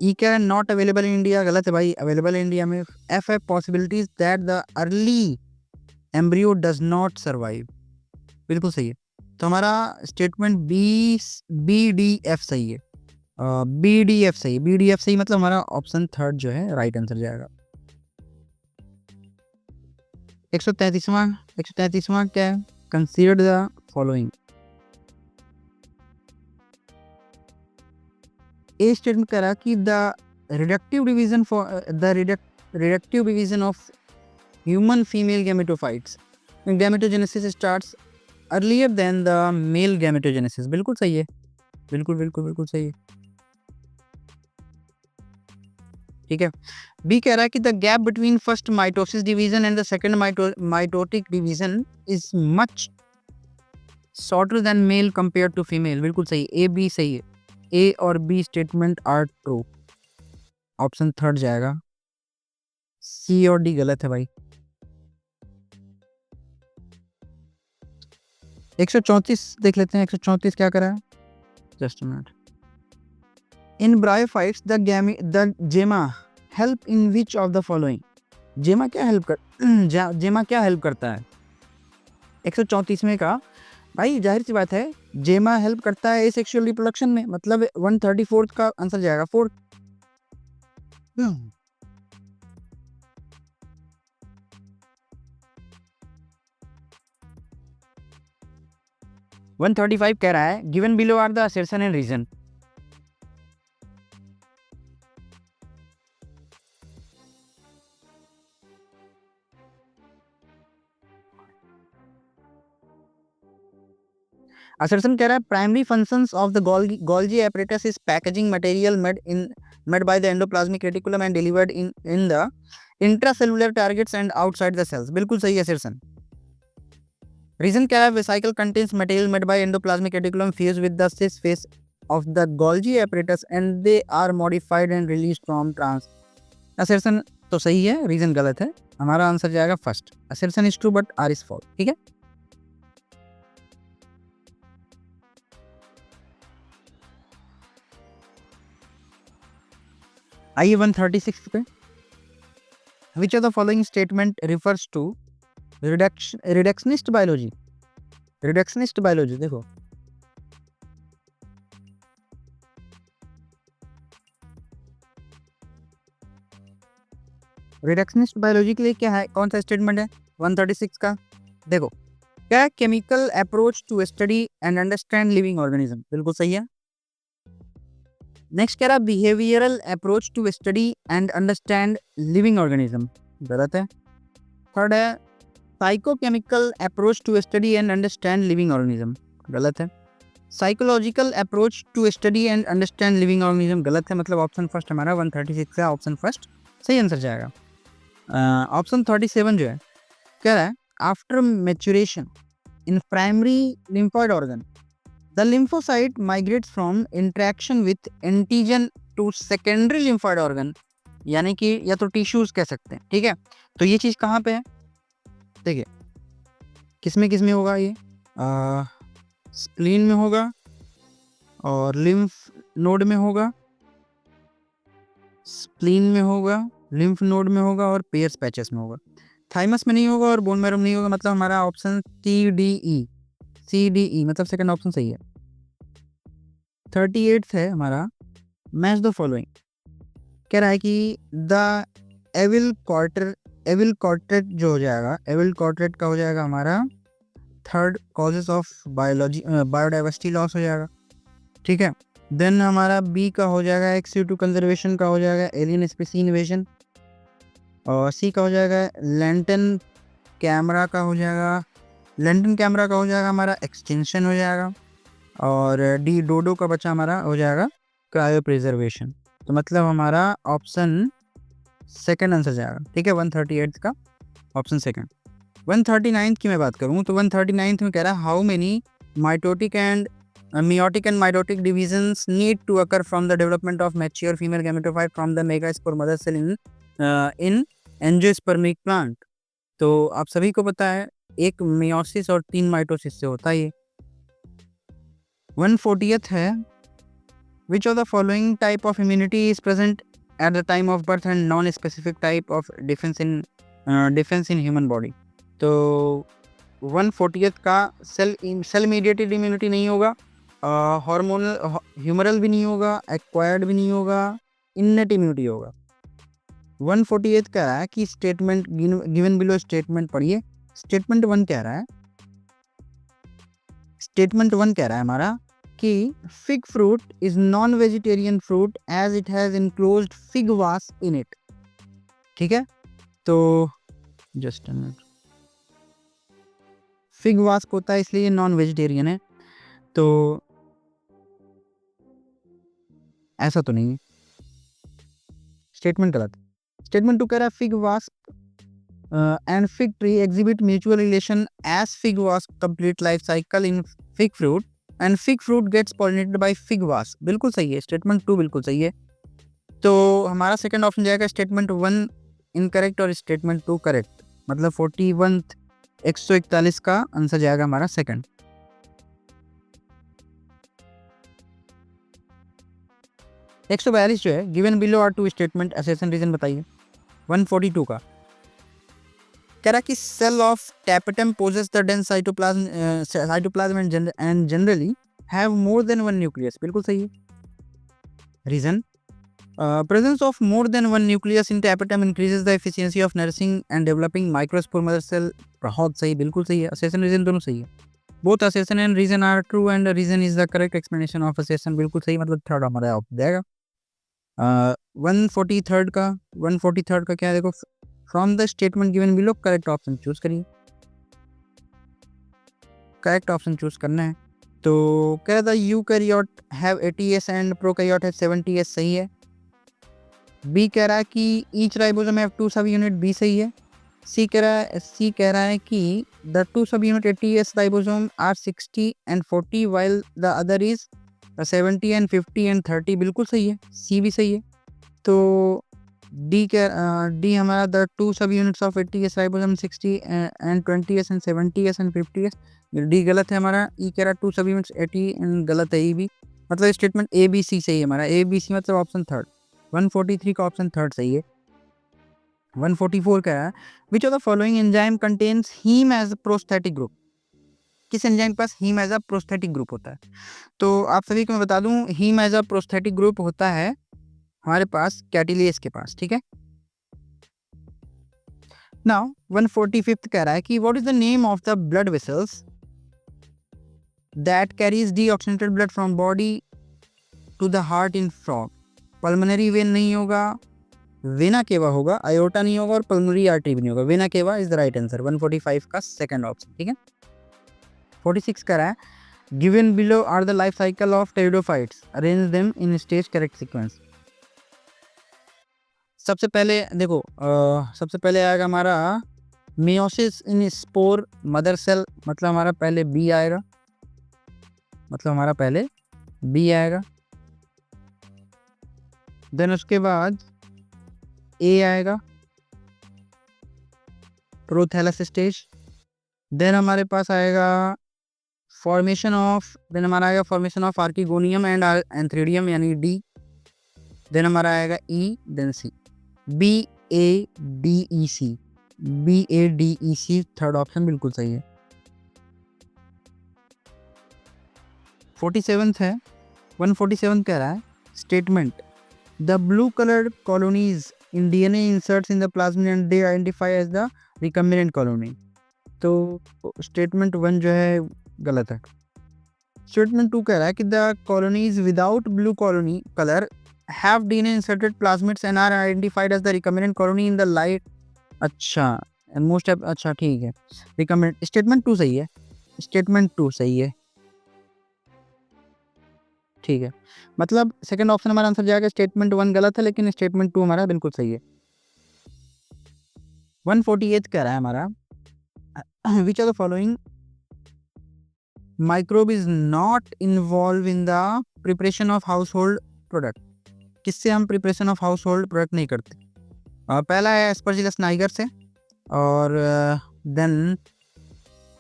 ई कह रहा है नॉट अवेलेबल इन इंडिया, गलत है भाई, अवेलेबल इंडिया में। एफ है possibilities that the early embryo does not survive, बिल्कुल सही है। तो हमारा स्टेटमेंट बी डी एफ सही है, बी डी एफ सही, बी डी एफ सही, मतलब हमारा ऑप्शन थर्ड जो है राइट आंसर जाएगा। 133वां क्या है? Consider the following. A statement करा कि the reductive division for the reductive division of human female gametophytes gametogenesis starts earlier than the male gametogenesis. बिल्कुल सही है, बिल्कुल सही है। ठीक है। बी कह रहा है कि the gap between first mitosis division and the second mitotic division is much shorter than male compare to female. बिल्कुल सही, ए बी सही है। ए और B statement are true. Option third जाएगा, सी और डी गलत है भाई। 134 देख लेते हैं, 134 क्या करा है? Just a minute. In bryophytes the gemma help in which of the following. Gemma क्या हेल्प करता है? 134 में का भाई जाहिर सी बात है, जेमा हेल्प करता है एसेक्सुअल रिप्रोडक्शन में, मतलब 134 का आंसर जाएगा फोर्थ। 135 कह रहा है given below are the assertion and reason. Assertion कह रहा है primary functions of the Golgi apparatus is packaging material made by the endoplasmic reticulum and delivered in the intracellular targets and outside the cells. बिल्कुल सही है assertion. Reason क्या है? Vesicle contains material made by endoplasmic reticulum fuse with the cis face of the Golgi apparatus and they are modified and released from trans। assertion तो सही है, reason गलत है। हमारा आंसर जाएगा first. assertion is true but R is false। ठीक है। आइए 136 पे। Which of the following statement refers to reductionist biology? reductionist biology देखो, रिडक्शनिस्ट बायोलॉजी के लिए क्या है, कौन सा स्टेटमेंट है 136 का? देखो क्या है? Chemical approach to study and understand living organism. बिल्कुल सही है। नेक्स्ट कह रहा behavioural approach to study and understand living organism. गलत है। थर्ड है physicochemical approach to study and understand living organism. गलत है। Psychological approach to study and understand living organism. गलत है, मतलब ऑप्शन फर्स्ट हमारा 136 का ऑप्शन फर्स्ट सही आंसर जाएगा। ऑप्शन 37 जो है कह रहा है after maturation in primary lymphoid organ the lymphocyte migrates from interaction with antigen to secondary lymphoid organ, यानी कि या तो टिश्यूज कह सकते हैं। ठीक है, तो ये चीज कहाँ पे है? देखिए किसमें होगा ये? स्प्लीन में होगा और लिम्फ नोड में होगा, स्प्लीन में होगा, लिम्फ नोड में होगा और पेयर्स पैचेस में होगा। थाइमस में नहीं होगा और बोन मैरो में नहीं होगा, मतलब हमारा ऑप्शन सी डी ई मतलब सेकंड ऑप्शन सही है। 38 है हमारा मैच द फॉलोइंग। कह रहा है कि द एविल कॉर्टेट जो हो जाएगा, एविल कॉर्टेट का हो जाएगा हमारा third causes of biodiversity loss हो जाएगा। ठीक है। देन हमारा बी का हो जाएगा एक्स2 कंजर्वेशन का हो जाएगा एलियन स्पीसीज इन्वेजन, और सी का हो जाएगा लैंटन कैमरा का हो जाएगा हमारा एक्सटेंशन हो जाएगा, और डी डोडो का बच्चा हमारा हो जाएगा क्रायो प्रिजर्वेशन। तो मतलब हमारा ऑप्शन सेकंड आंसर जाएगा। ठीक है, 138 का ऑप्शन सेकंड। 139 की मैं बात करूँ तो 139 में कह रहा है how many mitotic and meiotic and mitotic divisions need to occur from the development of mature female gametophyte from the megaspore mother cell in angiospermic plant। तो आप सभी को पता है एक मियोसिस और 3 माइटोसिस से होता है ये। 140th है which of the following type of immunity is present at the time of birth and non-specific type of defense in human body। तो 140th का सेल मीडिएटेड इम्यूनिटी नहीं होगा, हार्मोनल ह्यूमरल भी नहीं होगा, एक्वायर्ड भी नहीं होगा, इन्नेट इम्यूनिटी होगा। 148 कह रहा है कि स्टेटमेंट गिवन बिलो स्टेटमेंट पढ़िए। स्टेटमेंट 1 कह रहा है, स्टेटमेंट 1 कह रहा है हमारा कि fig fruit is non vegetarian fruit as it has enclosed fig wasp in it. ठीक है, तो जस्ट फिग वास्क होता है इसलिए नॉन वेजिटेरियन है, तो ऐसा तो नहीं है, स्टेटमेंट गलत। स्टेटमेंट 2 कह रहा है fig wasp and fig tree exhibit mutual relation as fig wasp complete life cycle in fig fruit and fig fruit gets pollinated by fig wasp. बिल्कुल सही है, स्टेटमेंट 2 बिल्कुल सही है। तो हमारा सेकंड ऑप्शन जाएगा स्टेटमेंट 1 इनकरेक्ट और स्टेटमेंट 2 करेक्ट, मतलब 41 141 का आंसर जाएगा हमारा सेकंड। एक 142 जो है given below are two statement assertion reason बताइए। 142 का कह रहा कि cell of tapetum possess the dense cytoplasm and generally have more than one nucleus. बिल्कुल सही है। Reason presence of more than one nucleus in tapetum increases the efficiency of nourishing and developing microspore mother cell। बहुत सही, बिल्कुल सही है। assertion reason दोनों सही है। both assertion and reason are true and reason is the correct explanation of assertion। बिल्कुल सही, मतलब थर्ड हमारा ऑप्शन जाएगा। 143 का 143 का क्या है देखो, from the statement given below correct option choose करिए। करेक्ट ऑप्शन चूज करना है। तो कह रहा था eukaryote have 80s and prokaryote have 70s। सही है। बी कह रहा है कि ईच राइबोसोम हैव 2 सब यूनिट। बी सही है। सी कह रहा है कि the 2 subunit 80s ribosome are 60 and 40 while the other is 70 and 50 and 30। बिल्कुल सही है, सी भी सही है। तो डी हमारा द 2 सब units of 80s ribosome 60 and 20s and 70s and 50s। D गलत है हमारा। ई कह रहा 2 सब यूनिट्स 80 एंड गलत है ई भी, मतलब स्टेटमेंट ए बी सी सही है हमारा। ए बी सी मतलब ऑप्शन थर्ड। 143 का ऑप्शन थर्ड सही है। 144 कह रहा है which of the following enzyme contains heme as prosthetic group. किस एंजाइम के पास heme as a prosthetic group होता है? तो आप सभी को मैं बता दूं, heme as a prosthetic group होता है हमारे पास कैटिलियस के पास। ठीक है। नाउ 145 कह रहा है कि what is the name of the blood vessels that carries deoxygenated blood from body to the heart in frog. Pulmonary vein नहीं होगा, वेना केवा होगा, आयोटा नहीं होगा और पल्मोनरी आर्टरी भी नहीं होगा। Vena cava is the right answer. 145 का सेकंड ऑप्शन। ठीक है। 46 कह रहा है given below are the life cycle of pteridophytes, arrange them in stage correct sequence. सबसे पहले देखो, सबसे पहले आएगा हमारा meiosis in spore mother cell, मतलब हमारा पहले बी आएगा, मतलब हमारा पहले बी आएगा। देन उसके बाद ए आएगा, प्रोथैलस स्टेज। देन हमारे पास आएगा फॉर्मेशन ऑफ, देन हमारा आएगा formation of archegonium and antheridium यानी डी। देन हमारा आएगा E, then C. B A D E C, B A D E C third option बिल्कुल सही है। 47 है। 147 कह रहा है statement the blue coloured colonies in DNA inserts in the plasmid and they identify as the recombinant colony. तो statement 1 जो है गलत है। स्टेटमेंट 2 कह रहा है कि the colonies without blue colony colour have DNA inserted plasmids and are identified as the recombinant colony in the light. अच्छा, मोस्ट अच्छा ठीक है। रिकम्बिनेंट स्टेटमेंट 2 सही है। स्टेटमेंट 2 सही है। ठीक है, मतलब सेकंड ऑप्शन हमारा आंसर जाएगा। स्टेटमेंट 1 गलत है लेकिन स्टेटमेंट 2 हमारा बिल्कुल सही है। 148 कह रहा है हमारा which are the following microbe is not involve in the preparation of household product. किससे हम preparation of household product नहीं करते? पहला है एस्परजिलस नाइगर से, और देन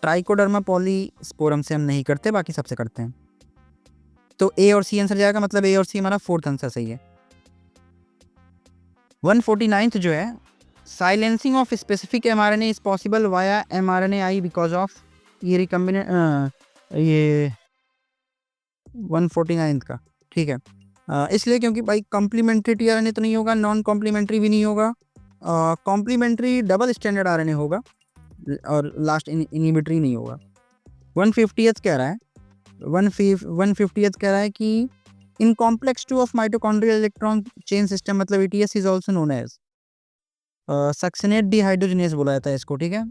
ट्राइकोडर्मा पॉलीस्पोरम से हम नहीं करते, बाकी सबसे करते हैं। तो ए और सी आंसर जाएगा, मतलब ए और सी हमारा फोर्थ आंसर सही है। 149 जो है silencing of specific mRNA is possible via mRNAi because of, ये रिकम्बिनेंट ये 149 का ठीक है। इसलिए क्योंकि भाई कॉम्प्लीमेंट्री टीआरएनए तो नहीं होगा, नॉन कॉम्प्लीमेंट्री भी नहीं होगा, कॉम्प्लीमेंट्री डबल स्टैंडर्ड आरएनए होगा और लास्ट इनहिबिटरी नहीं होगा। 150th कह रहा है 150th कह रहा है कि in complex 2 of mitochondrial electron chain system, मतलब ETS is also known as succinate dehydrogenase बोला जाता है इसको, ठीक है।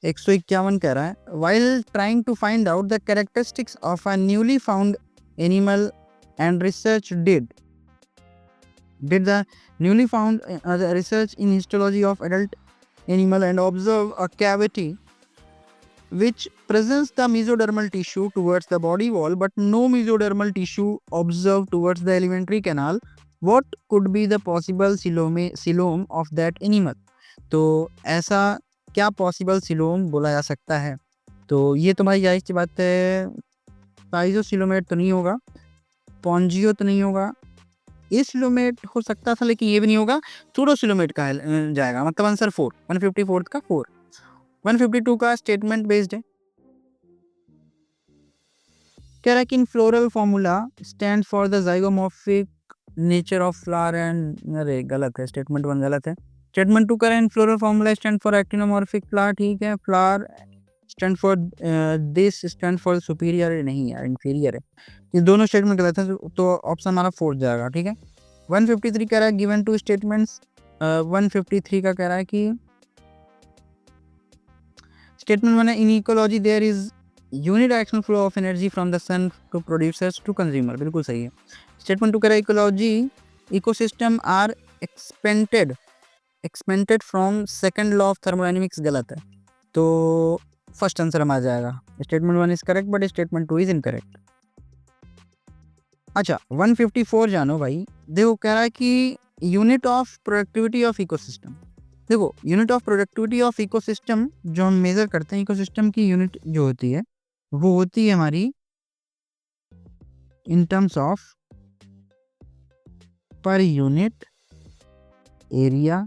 151 कह रहा है while trying to find out the characteristics of a newly found animal and research did the newly found the research in histology of adult animal and observe a cavity which presents the mesodermal tissue towards the body wall but no mesodermal tissue observed towards the alimentary canal. What could be the possible coelom of that animal? तो ऐसा क्या possible coelom बोला जा सकता है? तो ये तुम्हारी जाहिर सी बात है, पाइजोसिलोमेट तो नहीं होगा, पॉन्जियो तो नहीं होगा, ये सिलोमेट हो सकता था लेकिन ये भी नहीं होगा, सूडोसिलोमेट का जाएगा, मतलब आंसर 4, 154 का 4। 152 का स्टेटमेंट बेस्ड है, कह रहा है कि in floral formula stand for the zygomorphic nature of flower and, अरे गलत है, स्टेटमेंट 1 गलत है। स्टेटमेंट 2 कह रहा है in floral formula stand for actinomorphic flower, ठीक है। Flower stand for this stand for superior, नहीं यार इंफीरियर है। ये दोनों स्टेटमेंट गलत है तो ऑप्शन हमारा 4 जाएगा, ठीक है। 153 कह रहा है गिवन टू स्टेटमेंट्स, 153 का कह रहा है कि स्टेटमेंट 1 है in ecology there is unidirectional flow of energy from the sun to producers to consumer, बिल्कुल सही है। स्टेटमेंट 2 कह रहा है ecology ecosystem are expanded from second law of thermodynamics, गलत है, तो फर्स्ट आंसर हमारा जाएगा। Statement 1 is correct but statement 2 is incorrect. अच्छा 154 जानो भाई, देखो कह रहा है कि unit of productivity of ecosystem, देखो unit of productivity of ecosystem जो हम मेजर करते हैं, इकोसिस्टम की यूनिट जो होती है वो होती है हमारी in terms of per unit area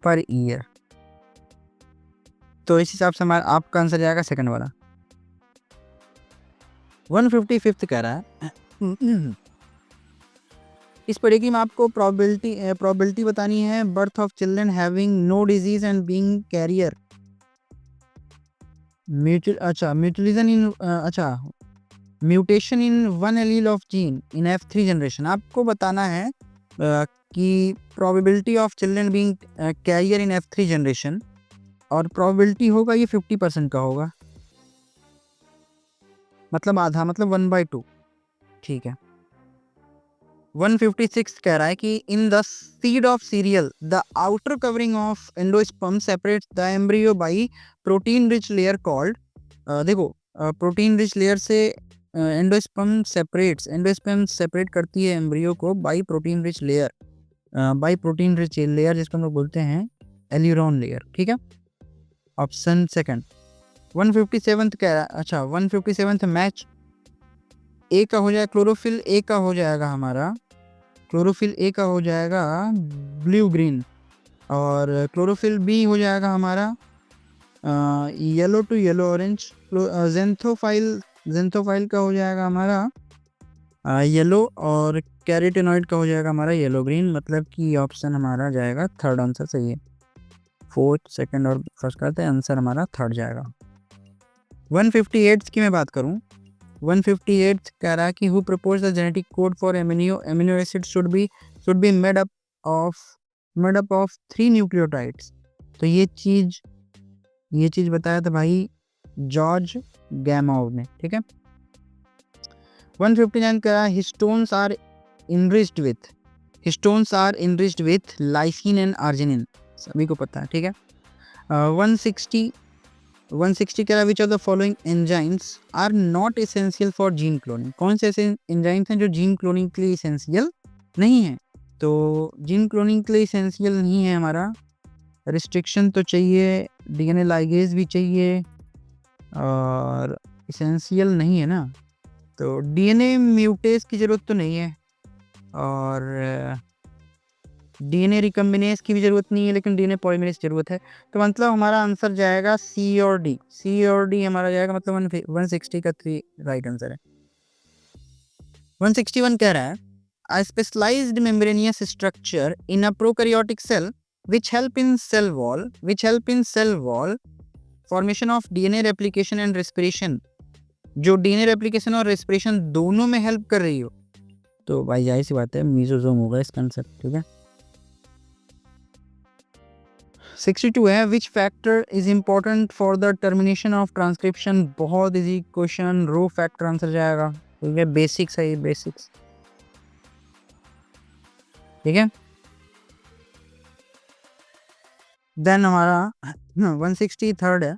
per year, तो इस हिसाब से हमारा आपका आंसर जाएगा सेकंड वाला। 155 कह रहा है इस पढ़ेगी में आपको प्रोबेबिलिटी बतानी है birth of children having no disease and being carrier म्यूटलिजन in mutation in one allele of gene in F3 generation. आपको बताना है कि probability of children being carrier in F3 generation, और प्रोबेबिलिटी होगा ये 50% का होगा, मतलब आधा, मतलब 1/2, ठीक है। 156 कह रहा है कि in the seed of serial the outer covering of endosperm separates the embryo bye protein rich layer called, देखो प्रोटीन रिच लेयर से एंडोस्पर्म सेपरेट करती है एम्ब्रियो को बाय प्रोटीन रिच लेयर, जिसको हम लोग बोलते हैं एल्यूरोन लेयर, ठीक है। Option second. 157 कह रहा है, अच्छा 157 मैच ए का हो जाएगा, क्लोरोफिल ए का हो जाएगा हमारा, क्लोरोफिल ए का हो जाएगा ब्लू ग्रीन, और क्लोरोफिल बी हो जाएगा हमारा येलो टू येलो ऑरेंज, जेंथोफाइल का हो जाएगा हमारा येलो, और कैरोटीनॉइड का हो जाएगा हमारा येलो ग्रीन, मतलब कि ऑप्शन हमारा जाएगा थर्ड आंसर सही है। फोर्थ सेकंड और फर्स्ट करते हैं, आंसर हमारा थर्ड जाएगा। 158 की मैं बात करूं, 158 कह रहा है कि who propose the genetic code for amino acid should be made up of 3 nucleotides, तो ये चीज बताया था भाई जॉर्ज गैमोव ने, ठीक है। 159 कह रहा है histones are enriched with lysine and arginine, सभी को पता है, ठीक है। 160 कह रहा है which of the following enzymes are not essential for gene cloning, कौन से ऐसे एंजाइम्स हैं जो जीन क्लोनिंग के लिए एसेंशियल नहीं है? तो जीन क्लोनिंग के लिए एसेंशियल नहीं है हमारा, रिस्ट्रिक्शन तो चाहिए, डीएनए लाइगेज भी चाहिए, और एसेंशियल नहीं है ना, तो डीएनए म्यूटेज की ज़रूरत तो नहीं है, और डीएनए रिकम्बिनेज की भी ज़रूरत नहीं है, लेकिन डीएनए पॉलीमरेज ज़रूरत है, तो मतलब हमारा आंसर जाएगा सी और डी हमारा जाएगा, मतलब 160 का 3 राइट आंसर है। 161 कह रहा है a specialized membranous structure in a prokaryotic cell which help in cell wall formation of DNA replication and respiration, जो DNA replication और respiration दोनों में हेल्प कर रही हो, तो भाई जाहिर सी बात है मीजोजोम होगा इसका आंसर, ठीक है। 62 है, which factor is important for the termination of transcription, बहुत easy question, rho factor answer जाएगा, ठीक है, बेसिक्स है ये, बेसिक्स, ठीक है। देन हमारा 163 है,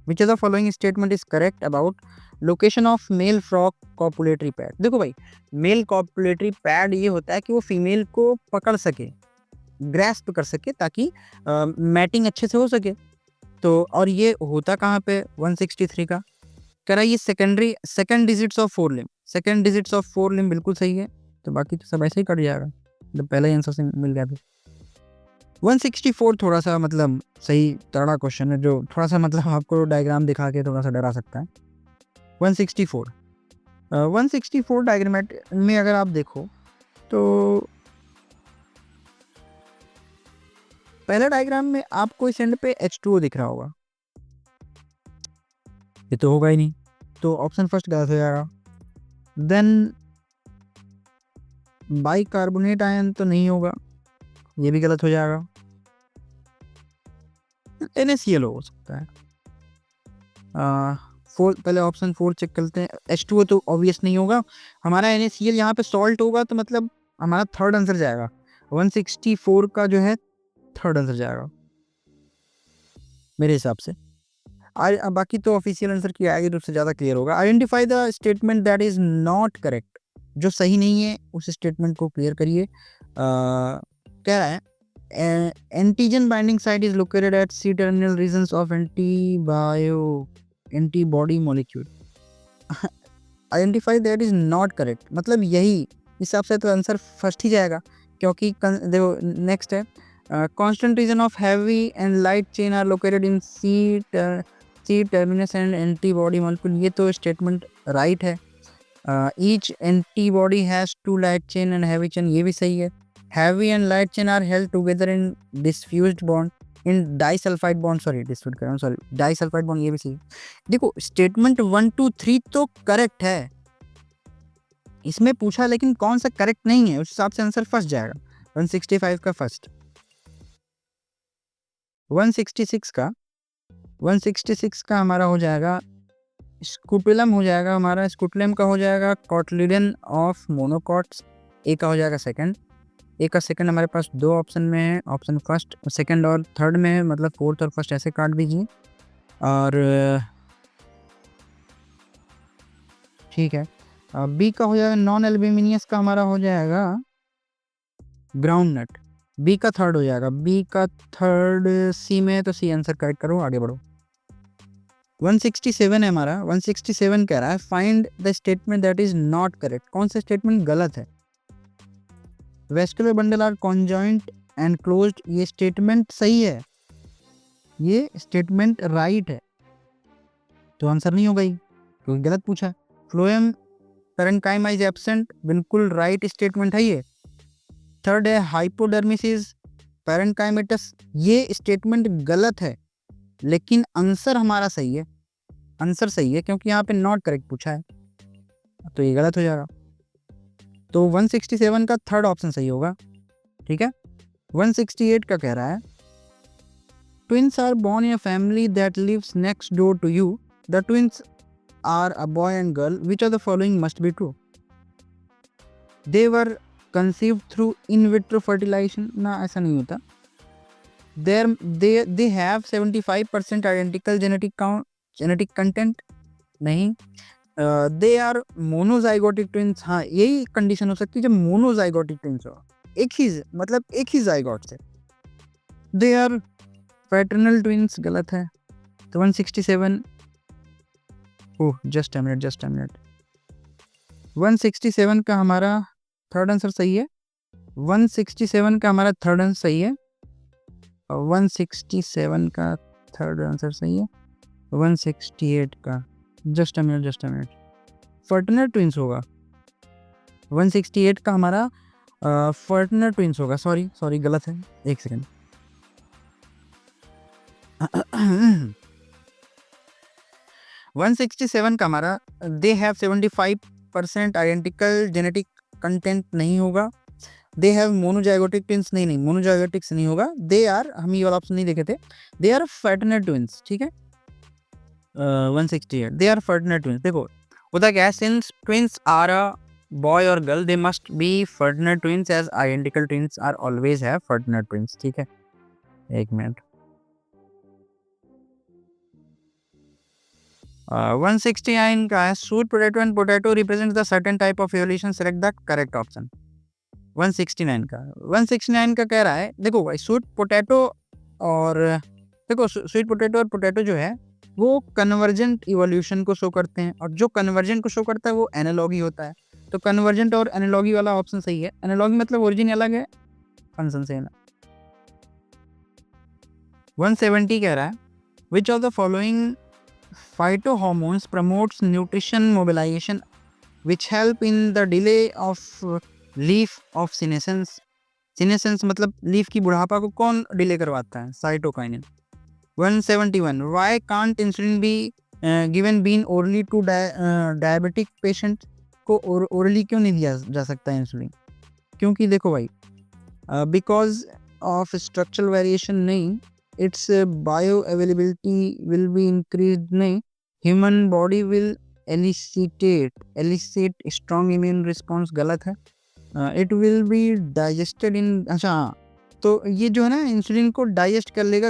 which of the following statement is correct about location of male frog copulatory pad. देखो भाई, मेल कॉपुलेटरी पैड ये होता है कि वो फीमेल को पकड़ सके, ग्रैस्प कर सके, ताकि मैटिंग अच्छे से हो सके। तो और ये होता कहाँ पे 163 का, कह रहा है ये second digits of four limb, second digits of four limb बिल्कुल सही है, तो बाकी तो सब ऐसे ही कट जाएगा, जब पहले आंसर से मिल गया तो। 164 थोड़ा सा मतलब सही तगड़ा क्वेश्चन है, जो थोड़ा सा मतलब आपको डायग्राम दिखा के थोड़ा सा डरा सकता है। 164 डायग्राम में अगर आप देखो तो पहले डायग्राम में आपको इस एंड पे H2O दिख रहा होगा, ये तो होगा ही नहीं, तो ऑप्शन फर्स्ट गलत हो जाएगा। देन बाइकार्बोनेट आयन तो नहीं होगा, ये भी गलत हो जाएगा। NaCl हो सकता है। पहले ऑप्शन 4 चेक करते हैं, H2O तो ऑब्वियस नहीं होगा, हमारा NaCl यहाँ पे सॉल्ट होगा, तो मतलब हमारा थर्ड आंसर जाएगा, 164 का जो है थर्ड आंसर जाएगा मेरे हिसाब से। बाकी तो ऑफिशियल आंसर की आगे रूप से ज़्यादा क्लियर होगा। Identify the statement that is not correct, जो सही नहीं है उस स्टेटमेंट को क्लियर करिए। कह रहा है antigen binding site is located at C terminal regions of antibody molecule. Identify that is not correct, मतलब यही हिसाब से तो आंसर फर्स्ट ही जाएगा, क्योंकि देखो नेक्स्ट है constant region of heavy and light chain are located in C terminus and antibody molecule, ये तो स्टेटमेंट राइट है। each antibody has two light chain and heavy chain, ये भी सही है। heavy and light chain are held together in diffused bond in disulfide bond, disulfide bond, ये भी सही है। देखो स्टेटमेंट 1 2 3 तो करेक्ट है, इसमें पूछा लेकिन कौन सा करेक्ट नहीं है, उस हिसाब से आंसर फर्स्ट जाएगा, 165 का फर्स्ट। 166 का हमारा हो जाएगा स्कूटुलम, हो जाएगा हमारा स्कूटुलम का हो जाएगा कॉटलिडन ऑफ मोनोकॉट्स, ए का हो जाएगा सेकंड। ए का सेकंड हमारे पास दो ऑप्शन में है, ऑप्शन फर्स्ट सेकंड और थर्ड में है, मतलब फोर्थ और फर्स्ट ऐसे काट दीजिए। और ठीक है, बी का हो जाएगा नॉन एल्यूमिनियस का हमारा हो जाएगा ग्राउंड नट, बी का थर्ड हो जाएगा, बी का थर्ड सी में है, तो सी आंसर करेक्ट करो, आगे बढ़ो। 167 है हमारा, 167 कह रहा है find the statement that is not correct, कौन सा स्टेटमेंट गलत है। Vascular bundle are conjoint and closed, ये स्टेटमेंट सही है, ये स्टेटमेंट राइट है, तो आंसर नहीं होगा ही क्योंकि गलत पूछा। फ्लोएम पैरेन्काइमा इज एब्सेंट, बिल्कुल राइट स्टेटमेंट है ये। थर्ड है हाइपोडर्मिस इज पैरेन्काइमेटस, ये स्टेटमेंट गलत है, लेकिन आंसर हमारा सही है, आंसर सही है क्योंकि यहाँ पे नॉट करेक्ट पूछा है, तो ये गलत हो जाएगा। तो 167 का थर्ड ऑप्शन सही होगा, ठीक है। 168 का कह रहा है twins are born in a family that lives next door to you, the twins are a boy and girl, which of the following must be true. They were conceived through in vitro fertilization, ना ऐसा नहीं होता। they have 75% identical genetic content, नहीं। they are monozygotic twins, हाँ यही condition हो सकती है जब monozygotic twins हो, एक ही मतलब एक ही zygote से। they are fraternal twins, गलत है। तो 167, ओह जस्ट अ मिनट, 167 का हमारा थर्ड आंसर सही है, 167 का हमारा थर्ड आंसर सही है, 167 का थर्ड आंसर सही है, 168 का जस्ट अ मिनट, फर्टनर ट्विंस होगा, 168 का हमारा फर्टनर ट्विंस होगा, सॉरी गलत है, एक सेकंड। 167 का हमारा they have 75% identical genetic content नहीं होगा। दे हैव मोनोजाइगोटिक ट्विंस, नहीं मोनोजाइगोटिक्स नहीं होगा। दे आर, हम ये वाला ऑप्शन नहीं देखे थे, दे आर फर्टनर ट्विंस, ठीक है। 168 दे आर फर्टनर ट्विंस। देखो होता क्या है, since twins are a boy और girl they must be fraternal twins as identical twins are always have fraternal twins, ठीक है। एक मिनट। 169 का है sweet potato and potato represents the certain type of evolution, select the correct option. 169 का कह रहा है, देखो भाई स्वीट पोटैटो और देखो स्वीट पोटैटो और पोटैटो जो है वो कन्वर्जेंट इवोल्यूशन को शो करते हैं, और जो कन्वर्जेंट को शो करता है वो एनालॉगी होता है। तो कन्वर्जेंट और एनालॉगी वाला ऑप्शन सही है। एनालॉगी मतलब ओरिजिन अलग है, फंक्शन सेम है। 170 कह रहा है which of the following phytohormones promotes nutrition mobilization which help in the delay of leaf of senescence। senescence मतलब लीफ की बुढ़ापा को कौन डिले करवाता है? Cytokinin. 171 why can't insulin be given being orally to diabetic patient को orally क्यों नहीं दिया जा सकता है इंसुलिन? क्योंकि देखो भाई बिकॉज ऑफ स्ट्रक्चरल वेरिएशन नहीं, its bioavailability will be increase नहीं, human body will elicit strong immune response, गलत है। It will be digested in, अच्छा हाँ, तो ये जो है ना इंसुलिन को डाइजेस्ट कर लेगा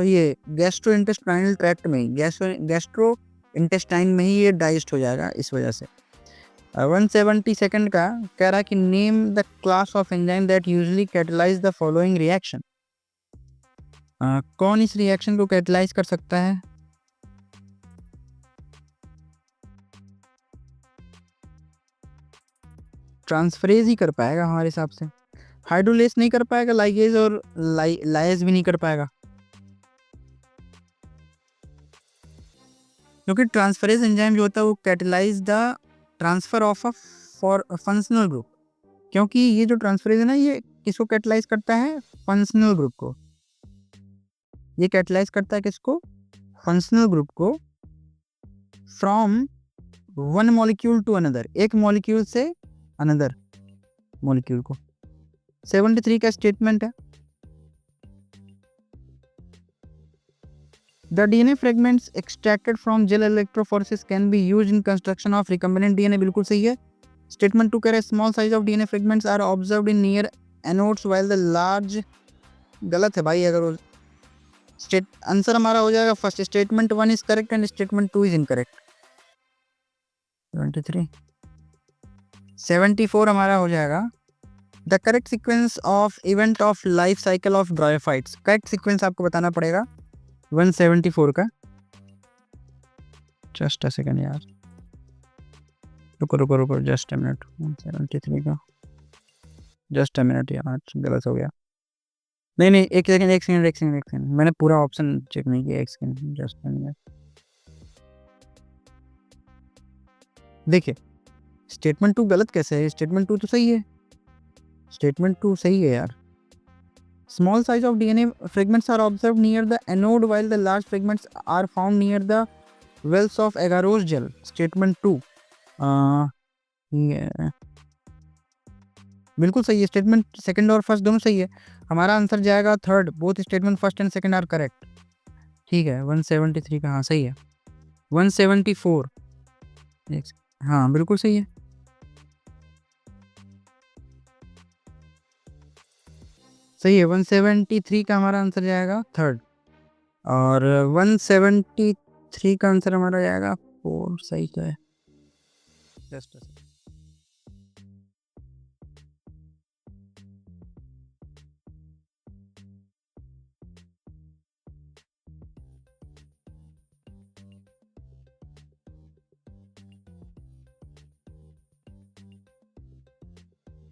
ये गैस्ट्रो इंटेस्टाइनल ट्रैक्ट में ही, गैस्ट्रो इंटेस्टाइन में ही ये डाइजेस्ट हो जाएगा, इस वजह से। 172 का कह रहा है कि name the class of enzyme that usually catalyse the following reaction. कौन इस रिएक्शन को कैटलाइज कर सकता है? ट्रांसफरेज ही कर पाएगा हमारे हिसाब से, हाइड्रोलेस नहीं कर पाएगा, लाइगेज और लाइज भी नहीं कर पाएगा, क्योंकि ट्रांसफरेज एंजाइम जो होता है वो catalyse the transfer of a functional group. क्योंकि ये जो ट्रांसफरेज है ना, ये किसको कैटलाइज करता है? फंक्शनल ग्रुप को। ये कैटलाइज करता है किसको? फंक्शनल ग्रुप को, from one molecule to another, एक मॉलिक्यूल से अनदर मॉलिक्यूल को। 73 का स्टेटमेंट है the DNA fragments extracted from gel electrophoresis can be used in construction of recombinant DNA, बिल्कुल सही है। स्टेटमेंट 2 कह रहा है small size of DNA fragments are observed in near anodes while the large, गलत है भाई। अगर आंसर हमारा हो जाएगा first, statement 1 is correct and statement 2 is incorrect. 23 74 हमारा हो जाएगा the correct sequence of event of life cycle of bryophytes. Correct sequence आपको बताना पड़ेगा 174 का। जस्ट अ सेकंड यार, रुको जस्ट अ मिनट। 173 का जस्ट अ मिनट यार, गलत हो गया। नहीं एक सेकंड, मैंने पूरा ऑप्शन चेक नहीं किया, एक सेकंड जस्ट अ मिनट। देखिए स्टेटमेंट 2 गलत कैसे है? स्टेटमेंट 2 तो सही है, स्टेटमेंट 2 सही है यार। Small size of DNA fragments are observed near the anode while the large fragments are found near the wells of agarose gel. Statement 2 बिल्कुल सही है। स्टेटमेंट सेकंड और फर्स्ट दोनों सही है, हमारा आंसर जाएगा third, both statement first and second are correct, ठीक है। 173 का हाँ सही है। 174 हाँ बिल्कुल सही है। सही है, 173 का हमारा आंसर जाएगा थर्ड, और 173 का आंसर हमारा जाएगा 4, सही तो है।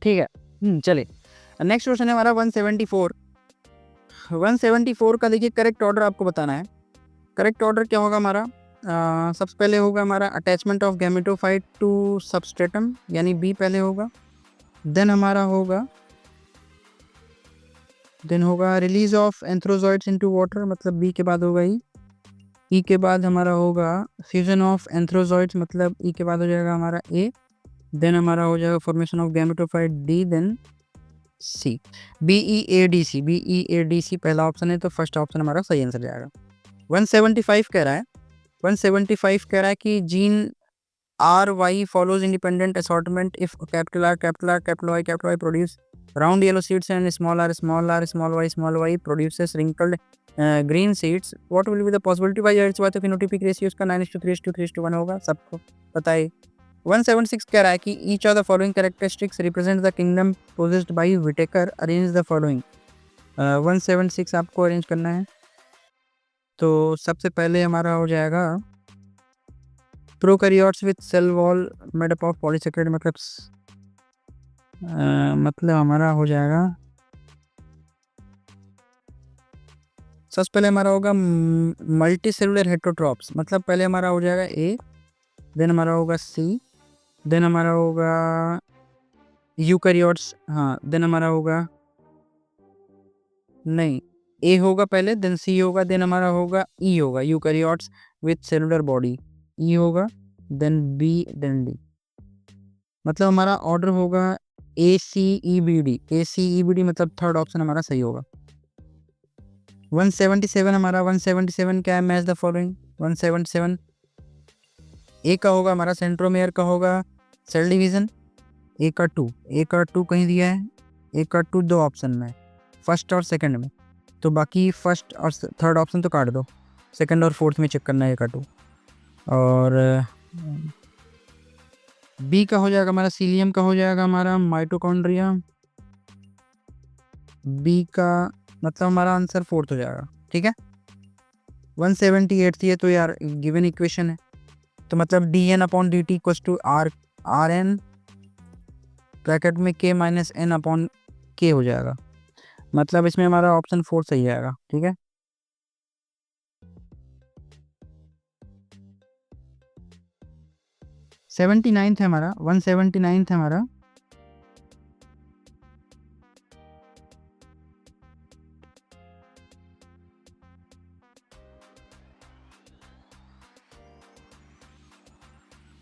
ठीक है चलिए नेक्स्ट क्वेश्चन है हमारा 174। 174 का देखिए करेक्ट ऑर्डर आपको बताना है। करेक्ट ऑर्डर क्या होगा हमारा? सबसे पहले होगा हमारा attachment of gametophyte to substratum, यानी बी पहले होगा। देन हमारा होगा release of antherozoids into water, मतलब बी के बाद होगा ई के बाद हमारा होगा फ्यूजन ऑफ एंथ्रोजॉइड्स, मतलब ई के बाद हो जाएगा हमारा ए। देन हमारा हो जाएगा formation of gametophyte D, then C. BEADC पहला ऑप्शन है, तो फर्स्ट ऑप्शन हमारा सही आंसर जाएगा। 175 कह रहा है, 175 कह रहा है कि gene RY follows independent assortment if capital R, capital R, capital Y produce round yellow seeds and small r y produces wrinkled green seeds. What will be the possibility? भाई जाहिर सी बात है phenotypic ratio उसका 9:3:3:1 होगा, सबको पता है। 176 कह रहा है कि each of the following characteristics represents the kingdom possessed by Whittaker. Arrange the following. 176 आपको अरेंज करना है, तो सबसे पहले हमारा हो जाएगा prokaryotes with cell wall made up of polysaccharide, मतलब हमारा हो जाएगा सबसे पहले हमारा होगा मल्टी सेलुलर हेटरोट्रॉप्स, मतलब पहले हमारा हो जाएगा ए, देन हमारा होगा सी, देन हमारा होगा यूकैरियोट्स, हाँ, देन हमारा होगा नहीं, ए होगा पहले, देन सी होगा, देन हमारा होगा ई होगा, यूकैरियोट्स विथ सेलुलर बॉडी, ई होगा, देन बी, देन डी, मतलब हमारा ऑर्डर होगा ACEBD, मतलब थर्ड ऑप्शन हमारा सही होगा। 177 हमारा 177 क्या है, मैच द फॉलोइंग। 177 ए का होगा हमारा सेंट्रोमेयर का होगा सेल डिवीजन, ए का 2 कहीं दिया है, ए का 2 दो ऑप्शन में, फर्स्ट और सेकंड में, तो बाकी फर्स्ट और थर्ड ऑप्शन तो काट दो, सेकंड और फोर्थ में चेक करना है ए का 2। और बी का हो जाएगा हमारा सीलियम का हो जाएगा हमारा माइटोकॉन्ड्रिया, बी का मतलब हमारा आंसर फोर्थ हो जाएगा, ठीक है। 178 थी, तो यार गिवन इक्वेशन है, तो मतलब dN/dt equals to RN bracket में K - N/K हो जाएगा, मतलब इसमें हमारा ऑप्शन 4 सही आएगा, ठीक है। सेवेंटी नाइन्थ है हमारा 179 है हमारा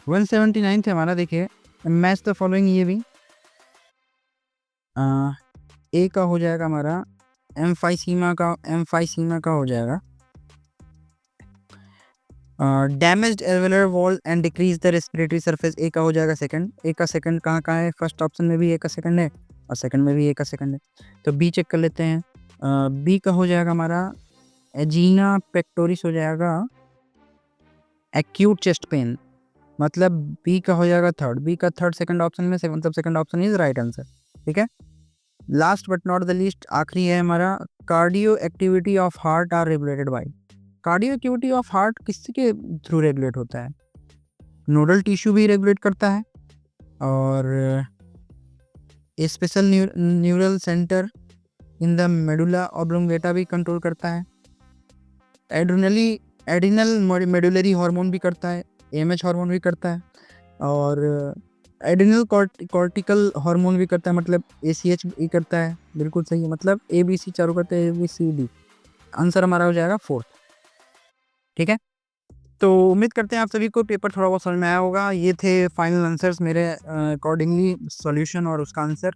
179 है हमारा, देखिए मैच द फॉलोइंग, ये भी ए का हो जाएगा हमारा एम्फाइसीमा का हो जाएगा damaged alveolar wall and decrease the respiratory surface, A का हो जाएगा सेकंड। ए का सेकंड कहाँ है, फर्स्ट ऑप्शन में भी ए का सेकंड है और सेकंड में भी ए का सेकंड है, तो बी चेक कर लेते हैं। बी का हो जाएगा हमारा एजीना पेक्टोरिस हो जाएगा एक्यूट चेस्ट पेन, मतलब बी का हो जाएगा थर्ड, बी का थर्ड सेकंड ऑप्शन में से, मतलब second option is right answer, ठीक है। Last but not the least आखिरी है हमारा cardio activity of heart are regulated by, cardio activity of heart किसके थ्रू रेगुलेट होता है, नोडल टिश्यू भी रेगुलेट करता है और special neural centre in the medulla oblongata भी कंट्रोल करता है, एड्रिनल मेडुलरी हार्मोन भी करता है, AMH हार्मोन भी करता है और एड्रिनल कॉर्टिकल हार्मोन भी करता है, मतलब ACH भी करता है, बिल्कुल सही है, मतलब ABC चारों करते हैं, ABCD, आंसर हमारा हो जाएगा फोर्थ, ठीक है। तो उम्मीद करते हैं आप सभी को पेपर थोड़ा बहुत समझ में आया होगा। ये थे फाइनल आंसर्स मेरे अकॉर्डिंगली सॉल्यूशन और उसका आंसर।